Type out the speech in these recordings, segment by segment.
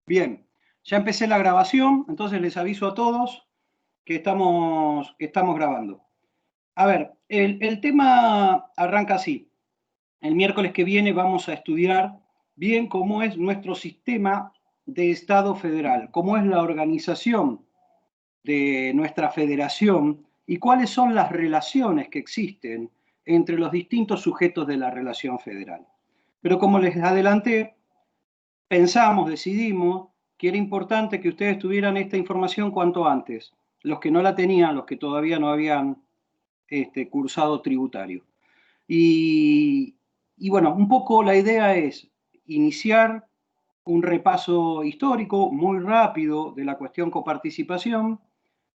Bien, ya empecé la grabación, entonces les aviso a todos que estamos grabando. A ver, el tema arranca así. El miércoles que viene vamos a estudiar bien cómo es nuestro sistema de Estado federal, cómo es la organización de nuestra federación y cuáles son las relaciones que existen entre los distintos sujetos de la relación federal. Pero como les adelanté, decidimos que era importante que ustedes tuvieran esta información cuanto antes, los que no la tenían, los que todavía no habían cursado tributario. Y, y bueno, un poco la idea es iniciar un repaso histórico muy rápido de la cuestión coparticipación,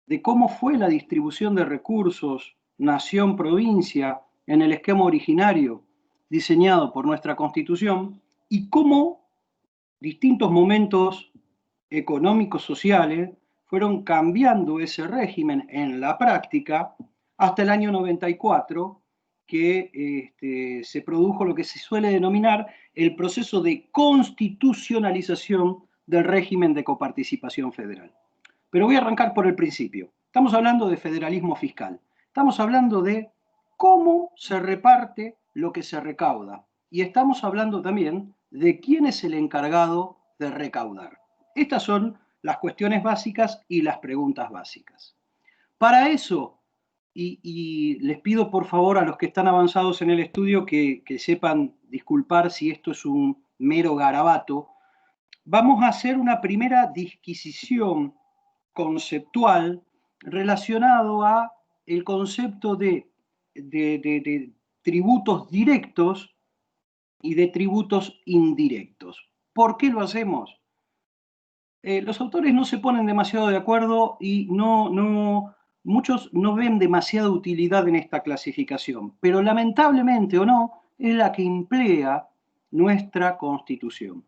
de cómo fue la distribución de recursos nación-provincia en el esquema originario diseñado por nuestra Constitución y cómo distintos momentos económicos sociales fueron cambiando ese régimen en la práctica hasta el año 94, que se produjo lo que se suele denominar el proceso de constitucionalización del régimen de coparticipación federal. Pero voy a arrancar por el principio. Estamos hablando de federalismo fiscal. Estamos hablando de cómo se reparte lo que se recauda. Y estamos hablando también de quién es el encargado de recaudar. Estas son las cuestiones básicas y las preguntas básicas. Para eso, y les pido por favor a los que están avanzados en el estudio que sepan disculpar si esto es un mero garabato, vamos a hacer una primera disquisición conceptual relacionado a el concepto de tributos directos y de tributos indirectos. ¿Por qué lo hacemos? Los autores no se ponen demasiado de acuerdo y muchos no ven demasiada utilidad en esta clasificación, pero lamentablemente o no, es la que emplea nuestra Constitución.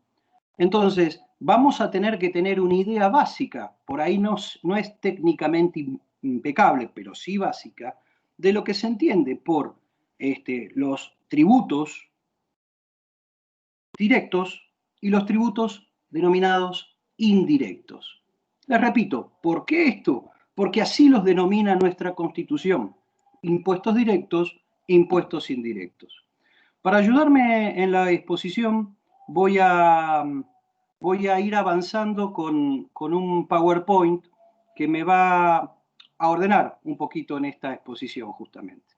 Entonces, vamos a tener que tener una idea básica, por ahí no es técnicamente impecable, pero sí básica, de lo que se entiende por los tributos directos y los tributos denominados indirectos. Les repito, ¿por qué esto? Porque así los denomina nuestra Constitución. Impuestos directos, impuestos indirectos. Para ayudarme en la exposición, voy a ir avanzando con un PowerPoint que me va a ordenar un poquito en esta exposición justamente.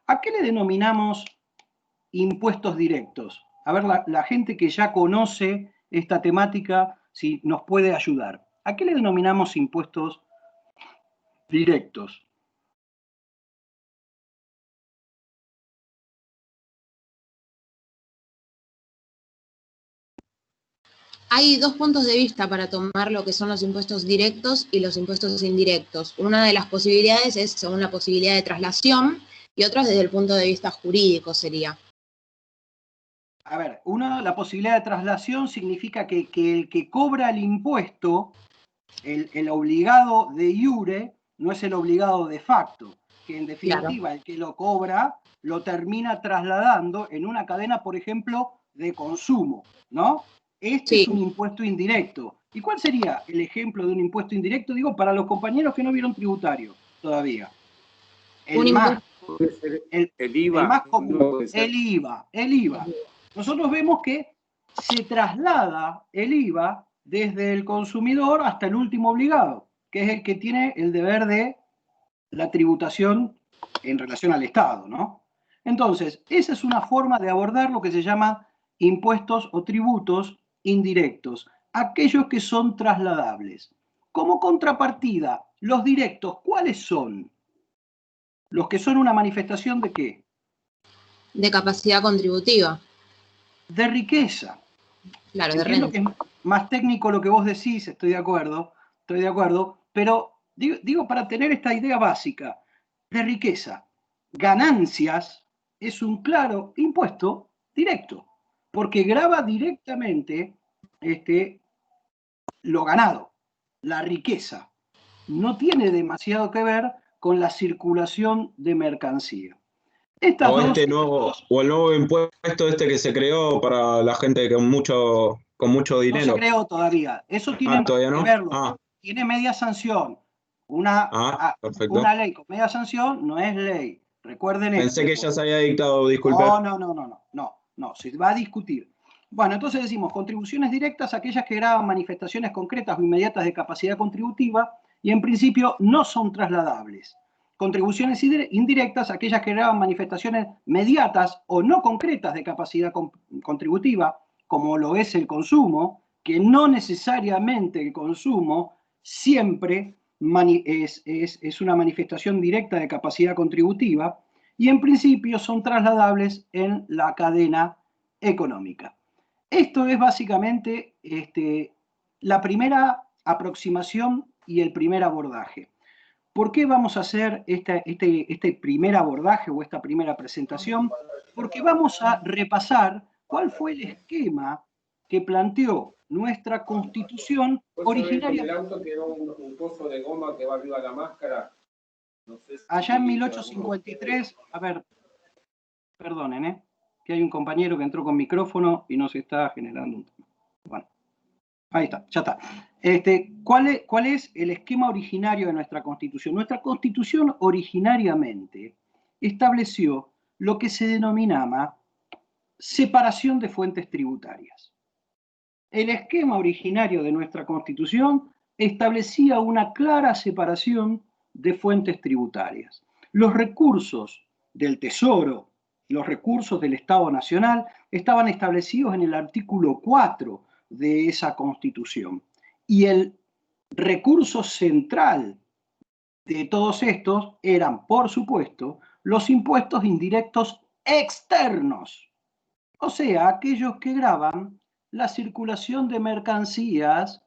¿A qué le denominamos impuestos directos? A ver, la gente que ya conoce esta temática, si nos puede ayudar. ¿A qué le denominamos impuestos directos? Hay dos puntos de vista para tomar lo que son los impuestos directos y los impuestos indirectos. Una de las posibilidades es según la posibilidad de traslación y otra desde el punto de vista jurídico sería. A ver, la posibilidad de traslación significa que el que cobra el impuesto, el obligado de iure, no es el obligado de facto, que en definitiva claro, el que lo cobra lo termina trasladando en una cadena, por ejemplo, de consumo, ¿no? Este sí. Es un impuesto indirecto. ¿Y cuál sería el ejemplo de un impuesto indirecto? Digo, para los compañeros que no vieron tributario todavía. El IVA. El más común, el IVA. Nosotros vemos que se traslada el IVA desde el consumidor hasta el último obligado, que es el que tiene el deber de la tributación en relación al Estado, ¿no? Entonces, esa es una forma de abordar lo que se llama impuestos o tributos indirectos, aquellos que son trasladables. Como contrapartida, los directos, ¿cuáles son? Los que son una manifestación ¿de qué? De capacidad contributiva. De riqueza. Claro, entiendo que es más técnico lo que vos decís, estoy de acuerdo, pero digo para tener esta idea básica de riqueza. Ganancias es un claro impuesto directo, porque grava directamente lo ganado, la riqueza. No tiene demasiado que ver con la circulación de mercancía. Estas O dos, este nuevo, o el nuevo impuesto este que se creó para la gente con mucho no se dinero. creó todavía. Eso Ah, tienen ¿todavía que no? verlo. Ah, Tiene media sanción. Una, perfecto. una ley con media sanción no es ley. Recuerden esto. Pensé que ya se había dictado, disculpe. No, se va a discutir. Bueno, entonces decimos contribuciones directas, aquellas que graban manifestaciones concretas o inmediatas de capacidad contributiva y en principio no son trasladables. Contribuciones indirectas, aquellas que graban manifestaciones mediatas o no concretas de capacidad contributiva, como lo es el consumo, que no necesariamente el consumo siempre es una manifestación directa de capacidad contributiva, y en principio son trasladables en la cadena económica. Esto es básicamente la primera aproximación y el primer abordaje. ¿Por qué vamos a hacer este primer abordaje o esta primera presentación? Porque vamos a repasar cuál fue el esquema que planteó nuestra Constitución originaria. El auto que era un coso de goma que va arriba de la máscara. No sé si allá en 1853, a ver, perdonen, que hay un compañero que entró con micrófono y nos está generando un tema. Bueno, ahí está, ya está. ¿Cuál es el esquema originario de nuestra Constitución? Nuestra Constitución originariamente estableció lo que se denominaba separación de fuentes tributarias. El esquema originario de nuestra Constitución establecía una clara separación de fuentes tributarias. Los recursos del Tesoro, los recursos del Estado Nacional estaban establecidos en el artículo 4 de esa Constitución. Y el recurso central de todos estos eran, por supuesto, los impuestos indirectos externos, o sea, aquellos que gravan la circulación de mercancías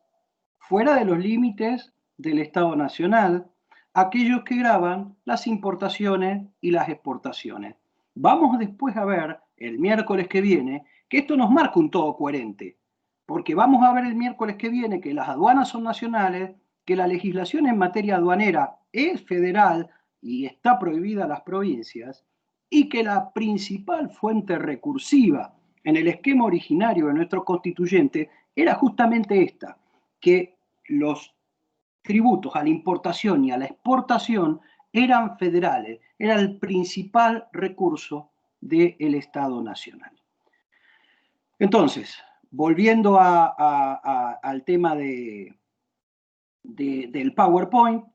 fuera de los límites del Estado Nacional, aquellos que gravan las importaciones y las exportaciones. Vamos después a ver el miércoles que viene que esto nos marca un todo coherente, porque vamos a ver el miércoles que viene que las aduanas son nacionales, que la legislación en materia aduanera es federal y está prohibida a las provincias, y que la principal fuente recursiva en el esquema originario de nuestro constituyente era justamente esta, que los tributos a la importación y a la exportación eran federales, era el principal recurso del Estado Nacional. Entonces, volviendo al tema del PowerPoint,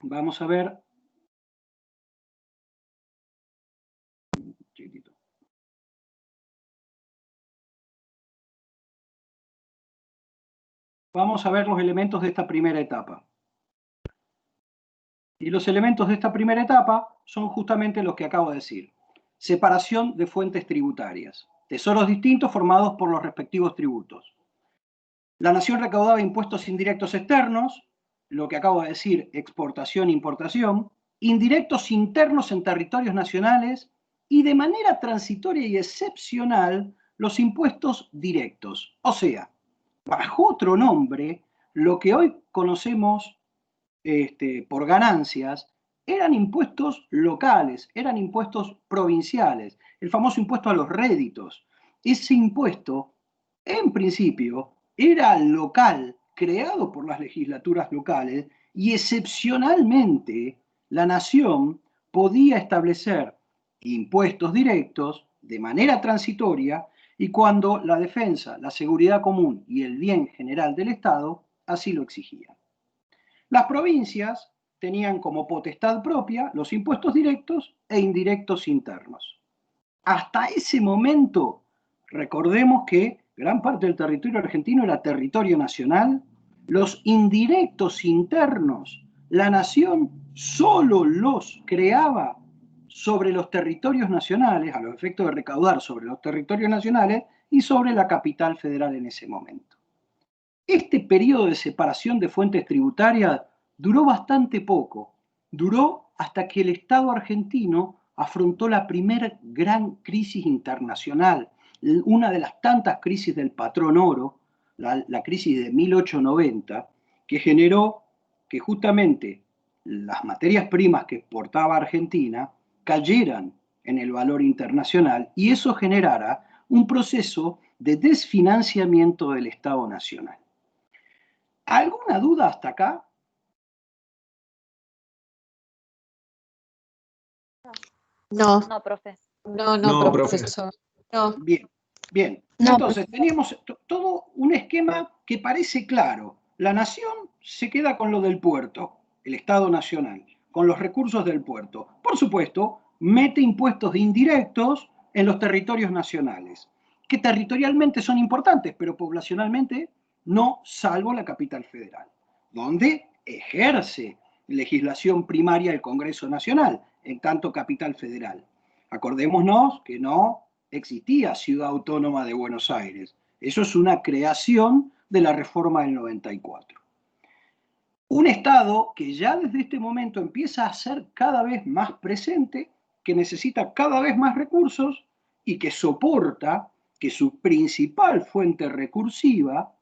vamos a ver. Vamos a ver los elementos de esta primera etapa. Y los elementos de esta primera etapa son justamente los que acabo de decir. Separación de fuentes tributarias. Tesoros distintos formados por los respectivos tributos. La nación recaudaba impuestos indirectos externos, lo que acabo de decir, exportación e importación, indirectos internos en territorios nacionales y de manera transitoria y excepcional los impuestos directos. O sea, bajo otro nombre, lo que hoy conocemos por ganancias eran impuestos locales, eran impuestos provinciales, el famoso impuesto a los réditos. Ese impuesto, en principio, era local, creado por las legislaturas locales, y excepcionalmente la nación podía establecer impuestos directos de manera transitoria y cuando la defensa, la seguridad común y el bien general del Estado así lo exigían. Las provincias tenían como potestad propia los impuestos directos e indirectos internos. Hasta ese momento, recordemos que gran parte del territorio argentino era territorio nacional, los indirectos internos, la nación solo los creaba sobre los territorios nacionales, a los efectos de recaudar sobre los territorios nacionales y sobre la capital federal en ese momento. Este periodo de separación de fuentes tributarias duró bastante poco, duró hasta que el Estado argentino afrontó la primera gran crisis internacional, una de las tantas crisis del patrón oro, la crisis de 1890, que generó que justamente las materias primas que exportaba Argentina cayeran en el valor internacional y eso generara un proceso de desfinanciamiento del Estado Nacional. ¿Alguna duda hasta acá? No, No, profe. No, profe. profesor. No. Bien, bien. No. Entonces, teníamos todo un esquema que parece claro. La nación se queda con lo del puerto, el Estado Nacional, con los recursos del puerto. Por supuesto, mete impuestos indirectos en los territorios nacionales, que territorialmente son importantes, pero poblacionalmente no, salvo la capital federal, donde ejerce legislación primaria el Congreso Nacional, en tanto capital federal. Acordémonos que no existía Ciudad Autónoma de Buenos Aires. Eso es una creación de la reforma del 94. Un Estado que ya desde este momento empieza a ser cada vez más presente, que necesita cada vez más recursos y que soporta que su principal fuente recursiva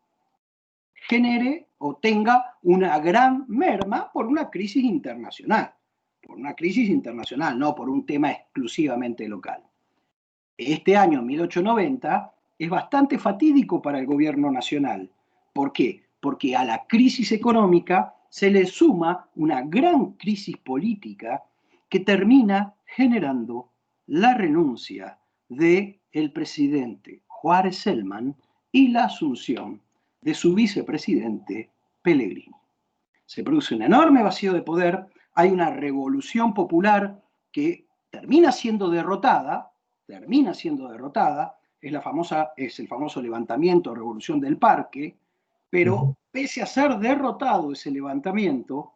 genere o tenga una gran merma por una crisis internacional. Por una crisis internacional, no por un tema exclusivamente local. Este año 1890 es bastante fatídico para el gobierno nacional. ¿Por qué? Porque a la crisis económica se le suma una gran crisis política que termina generando la renuncia del presidente Juárez Celman y la asunción de su vicepresidente Pellegrini. Se produce un enorme vacío de poder, hay una revolución popular que termina siendo derrotada, es el famoso levantamiento, revolución del Parque, pero pese a ser derrotado ese levantamiento,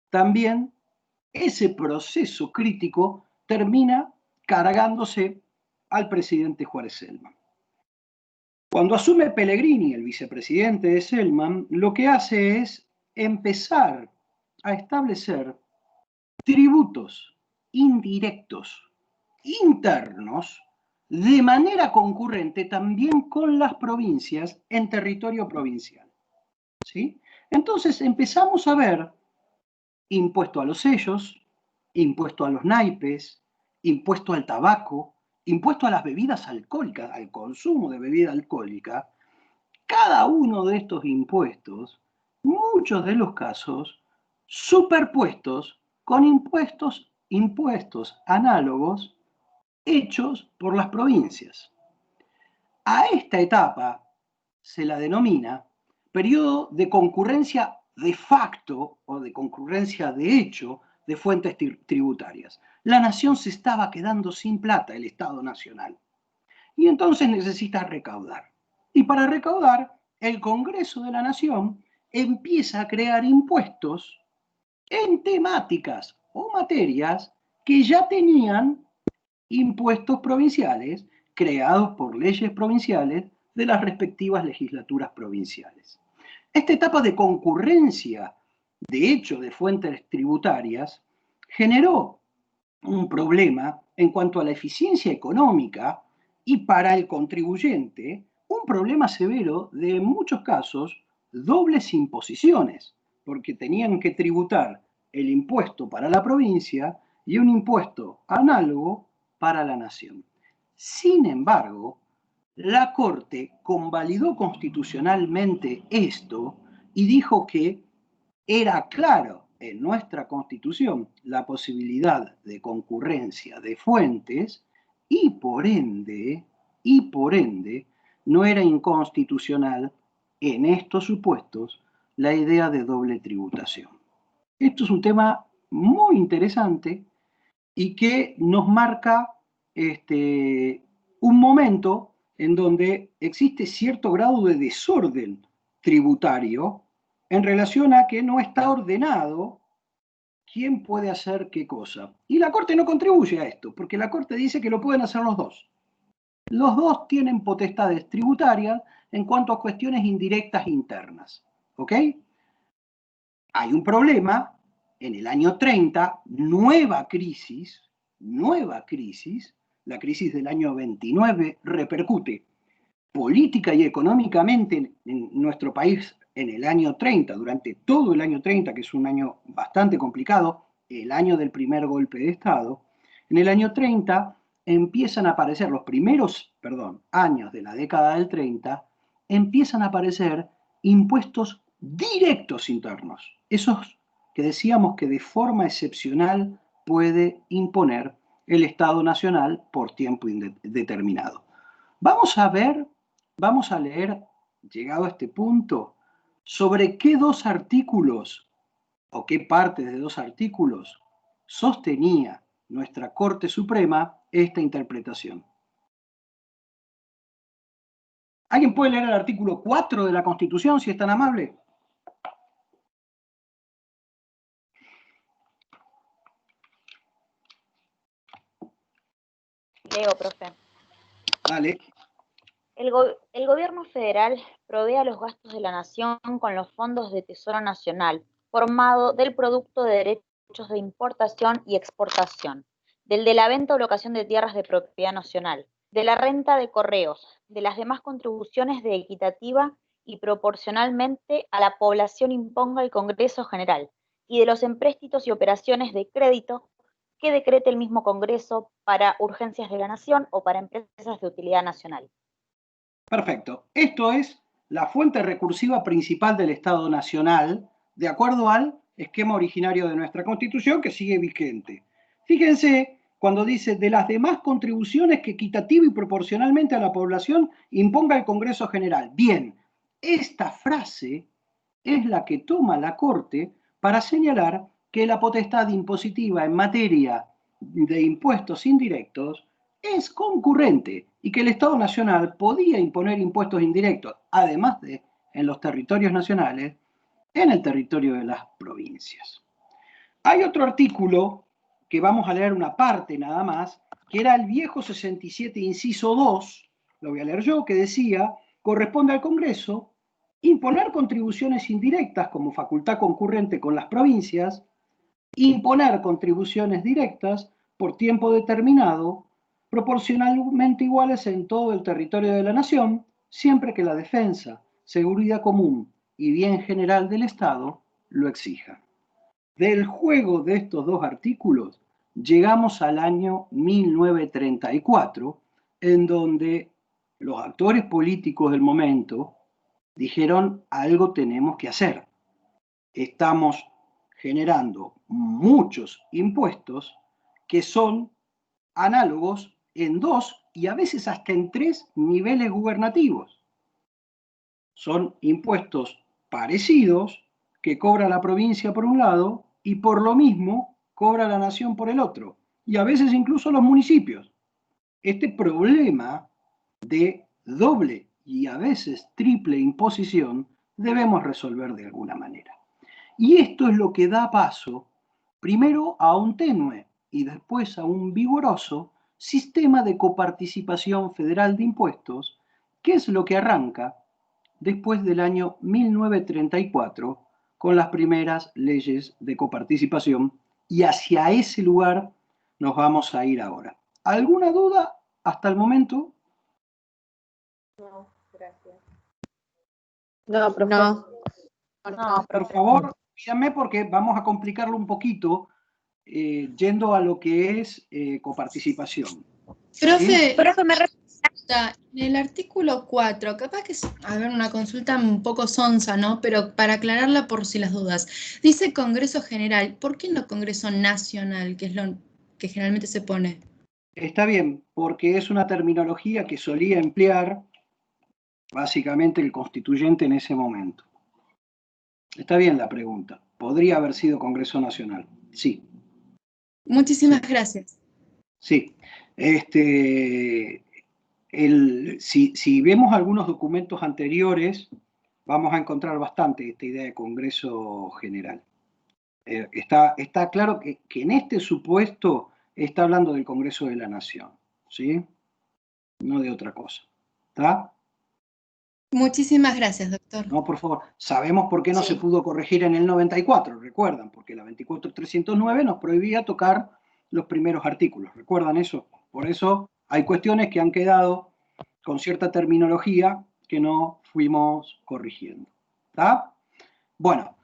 también ese proceso crítico termina cargándose al presidente Juárez Celman. Cuando asume Pellegrini, el vicepresidente de Celman, lo que hace es empezar a establecer tributos indirectos, internos, de manera concurrente también con las provincias en territorio provincial. ¿Sí? Entonces empezamos a ver impuesto a los sellos, impuesto a los naipes, impuesto al tabaco, impuesto a las bebidas alcohólicas, al consumo de bebida alcohólica. Cada uno de estos impuestos, muchos de los casos, superpuestos con impuestos análogos hechos por las provincias. A esta etapa se la denomina periodo de concurrencia de facto o de concurrencia de hecho de fuentes tributarias. La nación se estaba quedando sin plata, el Estado Nacional, y entonces necesita recaudar. Y para recaudar, el Congreso de la Nación empieza a crear impuestos en temáticas o materias que ya tenían impuestos provinciales creados por leyes provinciales de las respectivas legislaturas provinciales. Esta etapa de concurrencia, de hecho, de fuentes tributarias, generó un problema en cuanto a la eficiencia económica y para el contribuyente, un problema severo de, en muchos casos, dobles imposiciones, porque tenían que tributar el impuesto para la provincia y un impuesto análogo para la nación. Sin embargo, la Corte convalidó constitucionalmente esto y dijo que era claro en nuestra Constitución la posibilidad de concurrencia de fuentes y por ende, no era inconstitucional en estos supuestos la idea de doble tributación. Esto es un tema muy interesante y que nos marca un momento en donde existe cierto grado de desorden tributario en relación a que no está ordenado quién puede hacer qué cosa. Y la Corte no contribuye a esto, porque la Corte dice que lo pueden hacer los dos. Los dos tienen potestades tributarias en cuanto a cuestiones indirectas internas. ¿Ok? Hay un problema, en el año 30, nueva crisis, la crisis del año 29 repercute política y económicamente en nuestro país en el año 30, durante todo el año 30, que es un año bastante complicado, el año del primer golpe de Estado, En el año 30 empiezan a aparecer, los primeros, años de la década del 30, empiezan a aparecer impuestos directos internos, esos que decíamos que de forma excepcional puede imponer el Estado Nacional por tiempo indeterminado. Vamos a leer, llegado a este punto, sobre qué dos artículos o qué partes de dos artículos sostenía nuestra Corte Suprema esta interpretación. ¿Alguien puede leer el artículo 4 de la Constitución, si es tan amable? Leo, profe. Dale. El gobierno federal provee a los gastos de la nación con los fondos de Tesoro Nacional, formado del producto de derechos de importación y exportación, del de la venta o locación de tierras de propiedad nacional, de la renta de correos, de las demás contribuciones de equitativa y proporcionalmente a la población imponga el Congreso General, y de los empréstitos y operaciones de crédito que decrete el mismo Congreso para urgencias de la nación o para empresas de utilidad nacional. Perfecto. Esto es la fuente recursiva principal del Estado Nacional, de acuerdo al esquema originario de nuestra Constitución, que sigue vigente. Fíjense cuando dice de las demás contribuciones que equitativa y proporcionalmente a la población imponga el Congreso General. Bien, esta frase es la que toma la Corte para señalar que la potestad impositiva en materia de impuestos indirectos es concurrente y que el Estado Nacional podía imponer impuestos indirectos, además de en los territorios nacionales, en el territorio de las provincias. Hay otro artículo que vamos a leer una parte nada más, que era el viejo 67, inciso 2, lo voy a leer yo, que decía, corresponde al Congreso imponer contribuciones indirectas como facultad concurrente con las provincias, imponer contribuciones directas por tiempo determinado, proporcionalmente iguales en todo el territorio de la nación, siempre que la defensa, seguridad común y bien general del Estado lo exijan. Del juego de estos dos artículos llegamos al año 1934, en donde los actores políticos del momento dijeron algo tenemos que hacer. Estamos generando muchos impuestos que son análogos en 2 y a veces hasta en 3 niveles gubernativos. Son impuestos parecidos que cobra la provincia por un lado y por lo mismo cobra la nación por el otro, y a veces incluso los municipios. Este problema de doble y a veces triple imposición debemos resolver de alguna manera. Y esto es lo que da paso primero a un tenue y después a un vigoroso sistema de coparticipación federal de impuestos, que es lo que arranca después del año 1934 con las primeras leyes de coparticipación, y hacia ese lugar nos vamos a ir ahora. ¿Alguna duda hasta el momento? No, gracias. No, profe. No, Por profe. favor, díganme porque vamos a complicarlo un poquito yendo a lo que es coparticipación. Profe, Profe, me en el artículo 4, capaz que es, a ver, una consulta un poco sonsa, ¿no? Pero para aclararla por si las dudas. Dice Congreso General, ¿por qué no Congreso Nacional, que es lo que generalmente se pone? Está bien, porque es una terminología que solía emplear básicamente el constituyente en ese momento. Está bien la pregunta. ¿Podría haber sido Congreso Nacional? Sí. Muchísimas gracias. Sí. Si vemos algunos documentos anteriores, vamos a encontrar bastante esta idea de Congreso General. Está claro que en este supuesto está hablando del Congreso de la Nación, ¿sí? No de otra cosa. ¿Está? Muchísimas gracias, doctor. No, por favor. Sabemos por qué no se pudo corregir en el 94, recuerdan, porque la 24.309 nos prohibía tocar los primeros artículos. ¿Recuerdan eso? Por eso hay cuestiones que han quedado con cierta terminología que no fuimos corrigiendo. ¿Está? Bueno,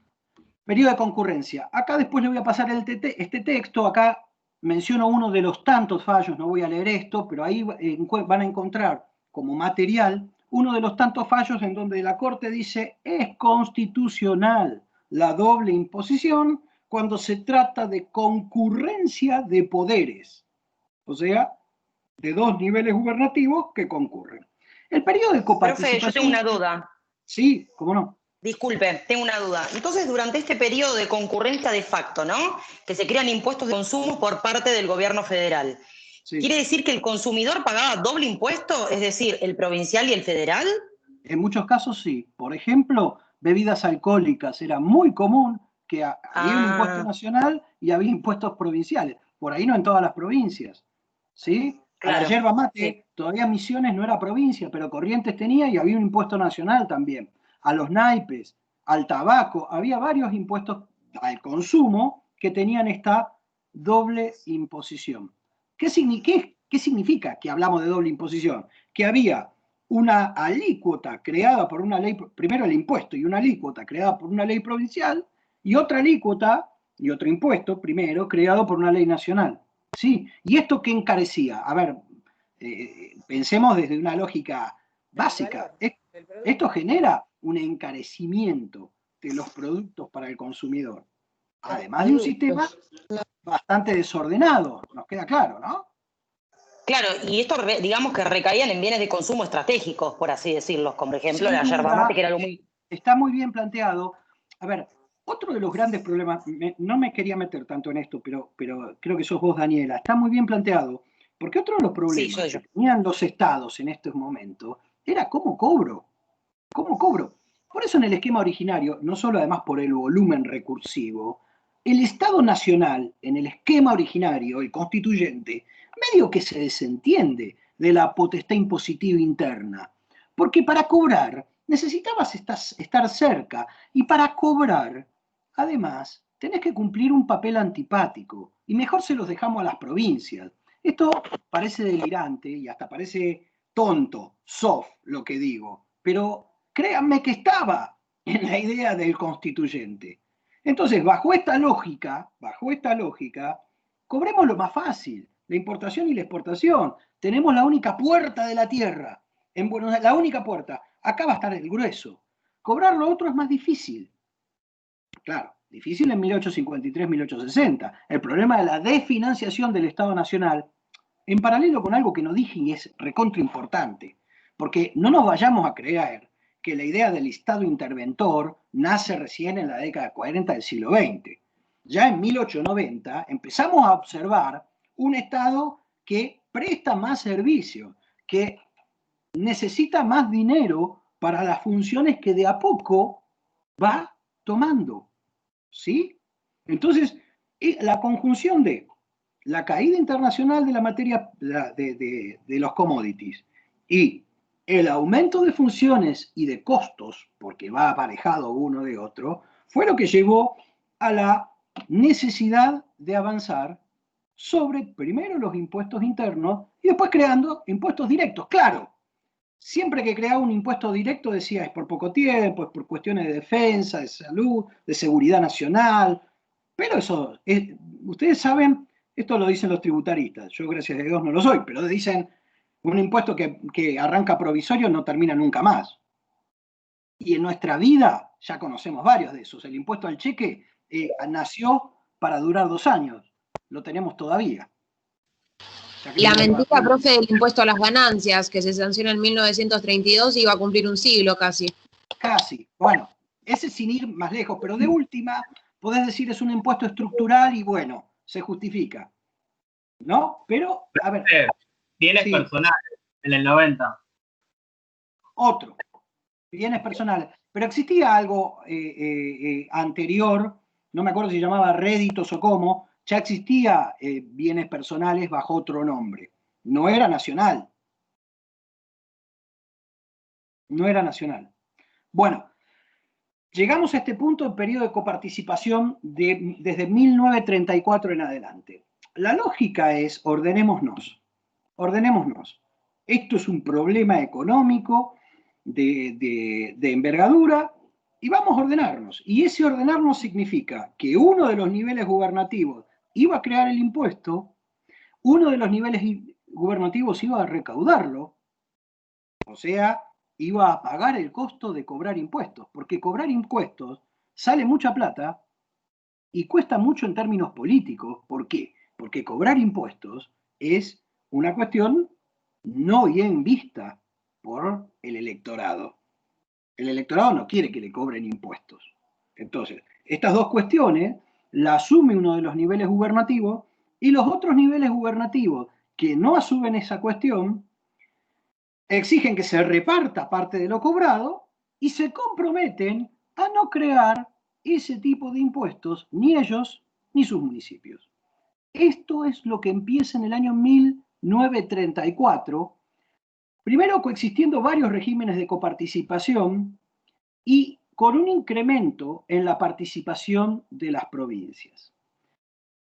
periodo de concurrencia. Acá después le voy a pasar este texto. Acá menciono uno de los tantos fallos, no voy a leer esto, pero ahí van a encontrar como material uno de los tantos fallos en donde la Corte dice es constitucional la doble imposición cuando se trata de concurrencia de poderes, o sea, de dos niveles gubernativos que concurren. El periodo de coparticipación... Profe, yo tengo una duda. Sí, cómo no. Disculpe, tengo una duda. Entonces, durante este periodo de concurrencia de facto, ¿no? Que se crean impuestos de consumo por parte del gobierno federal. Sí. ¿Quiere decir que el consumidor pagaba doble impuesto? Es decir, el provincial y el federal. En muchos casos sí. Por ejemplo, bebidas alcohólicas. Era muy común que había un impuesto nacional y había impuestos provinciales. Por ahí no en todas las provincias. ¿Sí? Claro. A la yerba mate, sí. Todavía Misiones no era provincia, pero Corrientes tenía y había un impuesto nacional también. A los naipes, al tabaco, había varios impuestos al consumo que tenían esta doble imposición. ¿Qué significa que hablamos de doble imposición? Que había una alícuota creada por una ley, primero el impuesto y una alícuota creada por una ley provincial y otra alícuota y otro impuesto, primero, creado por una ley nacional. ¿Sí? ¿Y esto qué encarecía? A ver, pensemos desde una lógica básica. Esto genera un encarecimiento de los productos para el consumidor. Además de un sistema bastante desordenado, nos queda claro, ¿no? Claro, y esto digamos que recaían en bienes de consumo estratégicos, por así decirlo, como por ejemplo la yerba mate, que era algo muy... Está muy bien planteado. A ver, otro de los grandes problemas, no me quería meter tanto en esto, pero creo que sos vos, Daniela, está muy bien planteado, porque otro de los problemas que tenían los estados en estos momentos era cómo cobro. ¿Cómo cobro? Por eso en el esquema originario, no solo además por el volumen recursivo, el Estado Nacional, en el esquema originario, el constituyente, medio que se desentiende de la potestad impositiva interna. Porque para cobrar necesitabas estar cerca y para cobrar, además, tenés que cumplir un papel antipático y mejor se los dejamos a las provincias. Esto parece delirante y hasta parece tonto, soft lo que digo, pero créanme que estaba en la idea del constituyente. Entonces, bajo esta lógica, cobremos lo más fácil, la importación y la exportación. Tenemos la única puerta de la tierra, en Buenos Aires, la única puerta. Acá va a estar el grueso. Cobrar lo otro es más difícil. Claro, difícil en 1853-1860. El problema de la desfinanciación del Estado Nacional, en paralelo con algo que no dije y es recontra importante, porque no nos vayamos a creer que la idea del Estado interventor nace recién en la década 40 del siglo XX. Ya en 1890 empezamos a observar un Estado que presta más servicios, que necesita más dinero para las funciones que de a poco va tomando. ¿Sí? Entonces, la conjunción de la caída internacional de la materia de los commodities y el aumento de funciones y de costos, porque va aparejado uno de otro, fue lo que llevó a la necesidad de avanzar sobre primero los impuestos internos y después creando impuestos directos. Claro, siempre que creaba un impuesto directo decía es por poco tiempo, es por cuestiones de defensa, de salud, de seguridad nacional, pero eso, ustedes saben, esto lo dicen los tributaristas, yo gracias a Dios no lo soy, pero dicen un impuesto que arranca provisorio no termina nunca más. Y en nuestra vida ya conocemos varios de esos. El impuesto al cheque nació para durar 2 años. Lo tenemos todavía. La mentira, profe, del impuesto a las ganancias, que se sancionó en 1932 y iba a cumplir un siglo casi. Casi. Bueno, ese sin ir más lejos, pero de última, podés decir es un impuesto estructural y bueno, se justifica. ¿No? Pero, a ver... Bienes personales, en el 90. Otro, bienes personales. Pero existía algo anterior, no me acuerdo si se llamaba réditos o cómo, ya existía bienes personales bajo otro nombre. No era nacional. No era nacional. Bueno, llegamos a este punto del periodo de coparticipación desde 1934 en adelante. La lógica es ordenémonos. Ordenémonos. Esto es un problema económico de envergadura y vamos a ordenarnos. Y ese ordenarnos significa que uno de los niveles gubernativos iba a crear el impuesto, uno de los niveles gubernativos iba a recaudarlo, o sea, iba a pagar el costo de cobrar impuestos, porque cobrar impuestos sale mucha plata y cuesta mucho en términos políticos. ¿Por qué? Porque cobrar impuestos es una cuestión no bien vista por el electorado. El electorado no quiere que le cobren impuestos. Entonces, estas dos cuestiones las asume uno de los niveles gubernativos y los otros niveles gubernativos que no asumen esa cuestión exigen que se reparta parte de lo cobrado y se comprometen a no crear ese tipo de impuestos, ni ellos ni sus municipios. Esto es lo que empieza en el año 1934, primero coexistiendo varios regímenes de coparticipación y con un incremento en la participación de las provincias.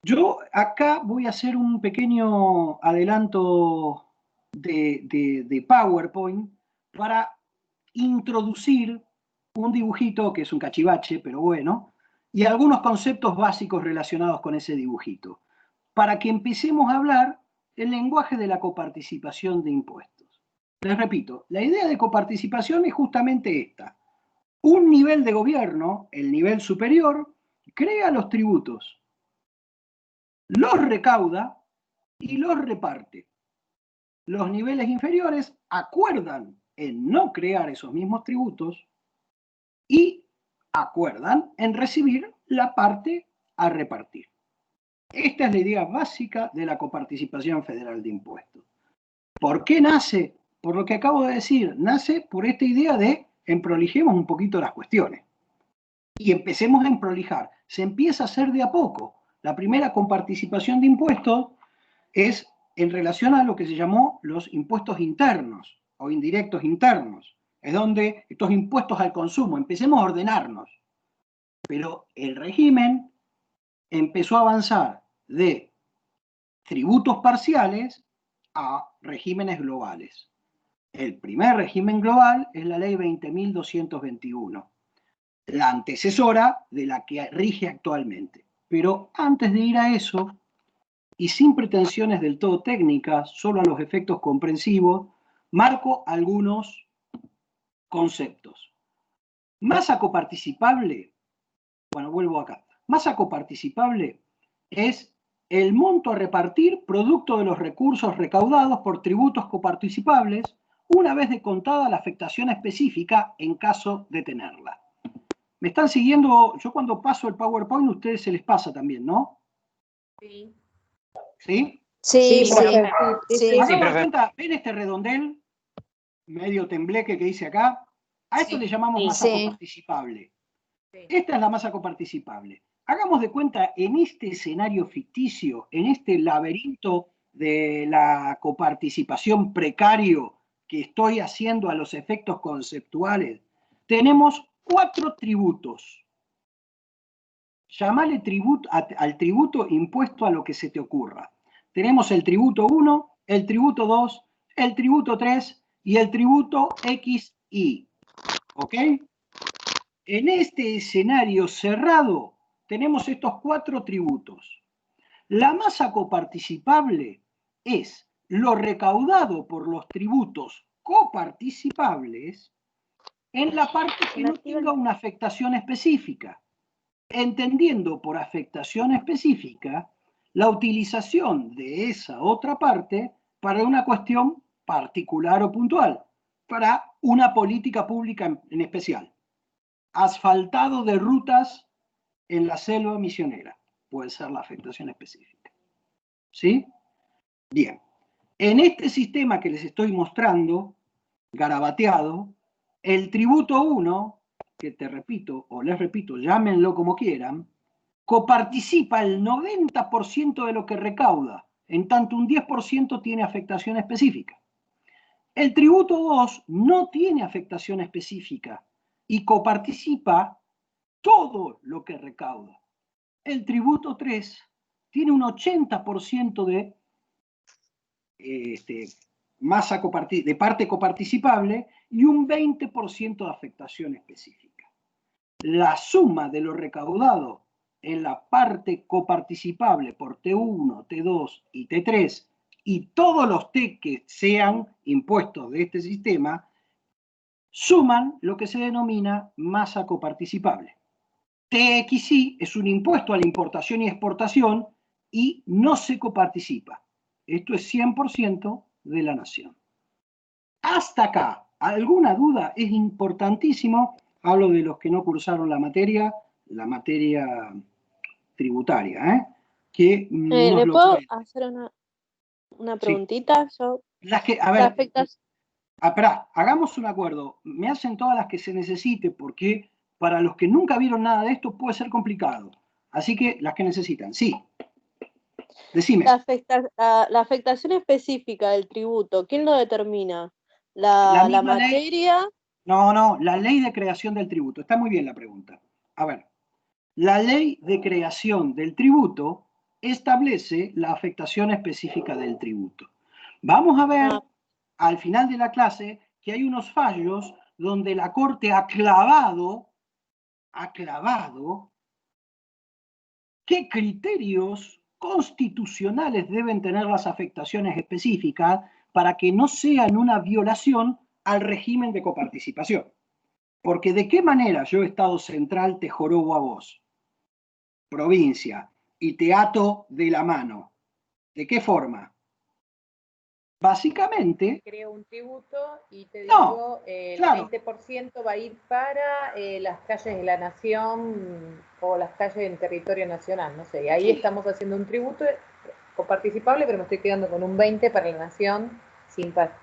Yo acá voy a hacer un pequeño adelanto de PowerPoint para introducir un dibujito que es un cachivache, pero bueno, y algunos conceptos básicos relacionados con ese dibujito, para que empecemos a hablar el lenguaje de la coparticipación de impuestos. Les repito, la idea de coparticipación es justamente esta. Un nivel de gobierno, el nivel superior, crea los tributos, los recauda y los reparte. Los niveles inferiores acuerdan en no crear esos mismos tributos y acuerdan en recibir la parte a repartir. Esta es la idea básica de la coparticipación federal de impuestos. ¿Por qué nace? Por lo que acabo de decir, nace por esta idea de emprolijemos un poquito las cuestiones. Y empecemos a emprolijar. Se empieza a hacer de a poco. La primera coparticipación de impuestos es en relación a lo que se llamó los impuestos internos o indirectos internos. Es donde estos impuestos al consumo, empecemos a ordenarnos. Pero el régimen empezó a avanzar de tributos parciales a regímenes globales. El primer régimen global es la ley 20.221, la antecesora de la que rige actualmente. Pero antes de ir a eso, y sin pretensiones del todo técnicas, solo a los efectos comprensivos, marco algunos conceptos. Masa coparticipable, bueno, vuelvo acá. Masa coparticipable es el monto a repartir producto de los recursos recaudados por tributos coparticipables una vez descontada la afectación específica en caso de tenerla. ¿Me están siguiendo? Yo cuando paso el PowerPoint, a ustedes se les pasa también, ¿no? Sí. ¿Sí? Sí, Sí, profe. sí. ¿Ven este redondel medio tembleque que dice acá? A esto le llamamos masa coparticipable. Esta es la masa coparticipable. Hagamos de cuenta, en este escenario ficticio, en este laberinto de la coparticipación precario que estoy haciendo a los efectos conceptuales, tenemos 4 tributos. Llamale tributo, al tributo impuesto a lo que se te ocurra. Tenemos el tributo 1, el tributo 2, el tributo 3 y el tributo XY. ¿Ok? En este escenario cerrado tenemos estos 4 tributos. La masa coparticipable es lo recaudado por los tributos coparticipables en la parte que no tenga una afectación específica, entendiendo por afectación específica la utilización de esa otra parte para una cuestión particular o puntual, para una política pública en especial. Asfaltado de rutas en la selva misionera, puede ser la afectación específica. ¿Sí? Bien. En este sistema que les estoy mostrando, garabateado, el tributo 1, que te repito, o les repito, llámenlo como quieran, coparticipa el 90% de lo que recauda, en tanto un 10% tiene afectación específica. El tributo 2 no tiene afectación específica y coparticipa todo lo que recauda. El tributo 3 tiene un 80% de de parte coparticipable y un 20% de afectación específica. La suma de lo recaudado en la parte coparticipable por T1, T2 y T3, y todos los T que sean impuestos de este sistema, suman lo que se denomina masa coparticipable. TXI es un impuesto a la importación y exportación y no se coparticipa. Esto es 100% de la nación. Hasta acá, ¿alguna duda? Es importantísimo. Hablo de los que no cursaron la materia tributaria, ¿eh? Que ¿Le puedo hacer una preguntita? Sí. A ver, esperá, hagamos un acuerdo. Me hacen todas las que se necesite, porque para los que nunca vieron nada de esto puede ser complicado. Así que las que necesitan, sí. Decime. La afectación específica del tributo, ¿quién lo determina? ¿La materia? No, la ley de creación del tributo. Está muy bien la pregunta. A ver, la ley de creación del tributo establece la afectación específica del tributo. Vamos a ver al final de la clase que hay unos fallos donde la Corte ha clavado qué criterios constitucionales deben tener las afectaciones específicas para que no sean una violación al régimen de coparticipación. Porque ¿de qué manera yo, Estado central, te jorobo a vos, provincia, y te ato de la mano? ¿De qué forma? Básicamente... Creo un tributo y te digo, el 20% va a ir para las calles de la nación o las calles en territorio nacional, no sé. Y ahí estamos haciendo un tributo coparticipable, pero me estoy quedando con un 20% para la nación,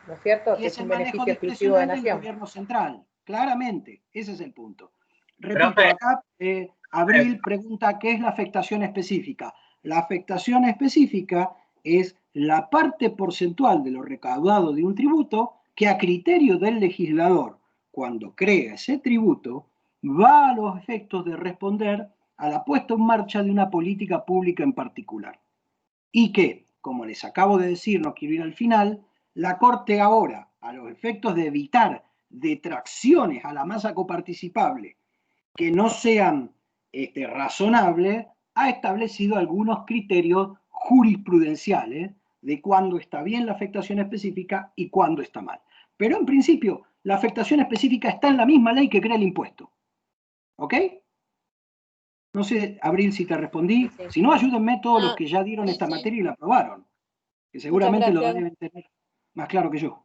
¿no es cierto? Que es un beneficio exclusivo de nación. Del gobierno central, claramente, ese es el punto. Repito, acá Abril pregunta qué es la afectación específica. La afectación específica es la parte porcentual de lo recaudado de un tributo que a criterio del legislador, cuando crea ese tributo, va a los efectos de responder a la puesta en marcha de una política pública en particular. Y que, como les acabo de decir, no quiero ir al final, la Corte ahora, a los efectos de evitar detracciones a la masa coparticipable que no sean razonables, ha establecido algunos criterios jurisprudenciales de cuándo está bien la afectación específica y cuándo está mal. Pero en principio, la afectación específica está en la misma ley que crea el impuesto. ¿Ok? No sé, Abril, si te respondí. Si no, ayúdenme todos los que ya dieron esta materia y la aprobaron, que seguramente lo deben tener más claro que yo.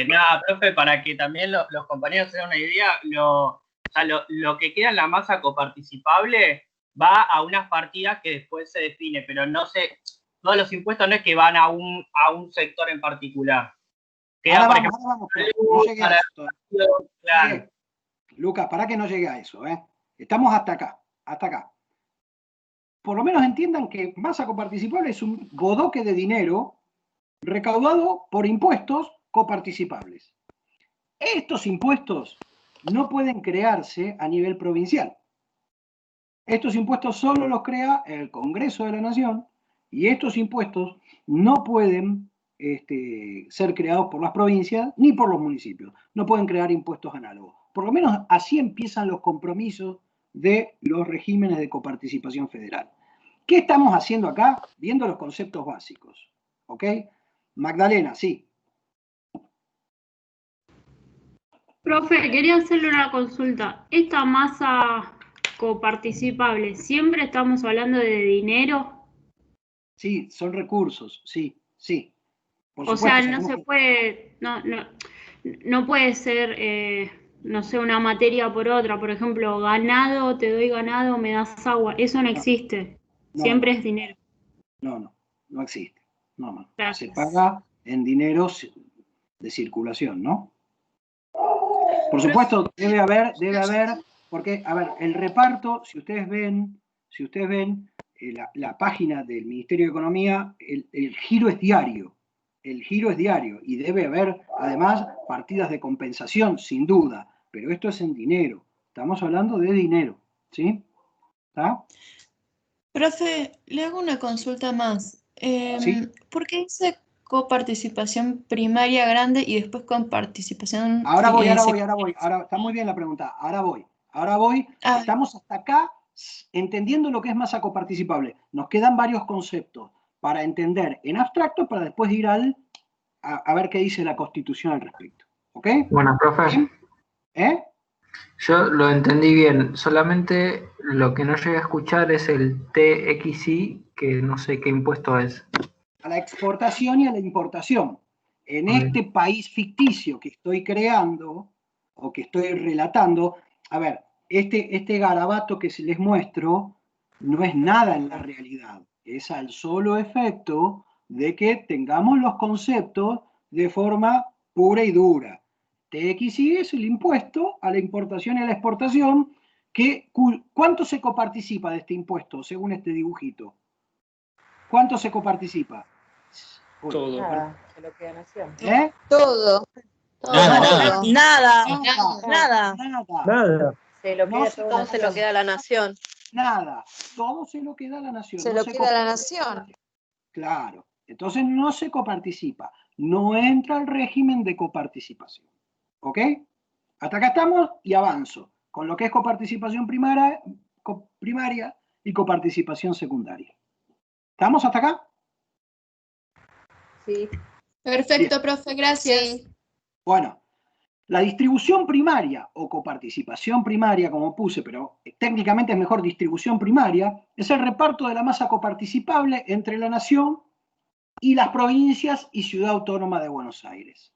Nada, profe, para que también los compañeros se den una idea, lo que queda en la masa coparticipable va a unas partidas que después se define, pero no sé, todos los impuestos no es que van a un sector en particular. Queda, por ejemplo, no llegué a eso. Claro. Lucas, para que no llegue a eso, Estamos hasta acá. Por lo menos entiendan que masa coparticipable es un bodoque de dinero recaudado por impuestos coparticipables. Estos impuestos no pueden crearse a nivel provincial. Estos impuestos solo los crea el Congreso de la Nación y estos impuestos no pueden ser creados por las provincias ni por los municipios. No pueden crear impuestos análogos. Por lo menos así empiezan los compromisos de los regímenes de coparticipación federal. ¿Qué estamos haciendo acá? Viendo los conceptos básicos. ¿Ok? Magdalena, sí. Profe, quería hacerle una consulta. ¿Esta masa coparticipable, siempre estamos hablando de dinero? Sí, son recursos, sí. O sea, no se puede, no puede ser, no sé, una materia por otra. Por ejemplo, ganado, te doy ganado, me das agua. Eso no existe. Siempre es dinero. No existe. No. Se paga en dinero de circulación, ¿no? Por supuesto, debe haber, porque, a ver, el reparto, si ustedes ven la página del Ministerio de Economía, el giro es diario. Y debe haber, además, partidas de compensación, sin duda. Pero esto es en dinero. Estamos hablando de dinero, ¿sí? ¿Está? Profe, le hago una consulta más. ¿Sí? ¿Por qué dice coparticipación primaria grande y después coparticipación? Ahora voy. Ahora está muy bien la pregunta. Ahora voy. Ahora estamos hasta acá entendiendo lo que es masa coparticipable. Nos quedan varios conceptos para entender en abstracto, para después ir a ver qué dice la Constitución al respecto. ¿Ok? Bueno, profe. Yo lo entendí bien, solamente lo que no llegué a escuchar es el TXI, que no sé qué impuesto es. A la exportación y a la importación. En este país ficticio que estoy creando, o que estoy relatando, a ver, este garabato que les muestro no es nada en la realidad, es al solo efecto de que tengamos los conceptos de forma pura y dura. TXI es el impuesto a la importación y a la exportación, ¿cuánto se coparticipa de este impuesto según este dibujito? ¿Cuánto se coparticipa? Todo. Nada, se lo queda Nación. Todo. Nada. Se lo queda todo, se lo queda la Nación. Nada, todo se lo queda a la Nación. Se lo queda a la Nación. Claro, entonces no se coparticipa, no entra al régimen de coparticipación. ¿Ok? Hasta acá estamos y avanzo con lo que es coparticipación primaria y coparticipación secundaria. ¿Estamos hasta acá? Sí. Perfecto, profe, gracias. Bueno, la distribución primaria o coparticipación primaria, como puse, pero técnicamente es mejor distribución primaria, es el reparto de la masa coparticipable entre la Nación y las provincias y Ciudad Autónoma de Buenos Aires.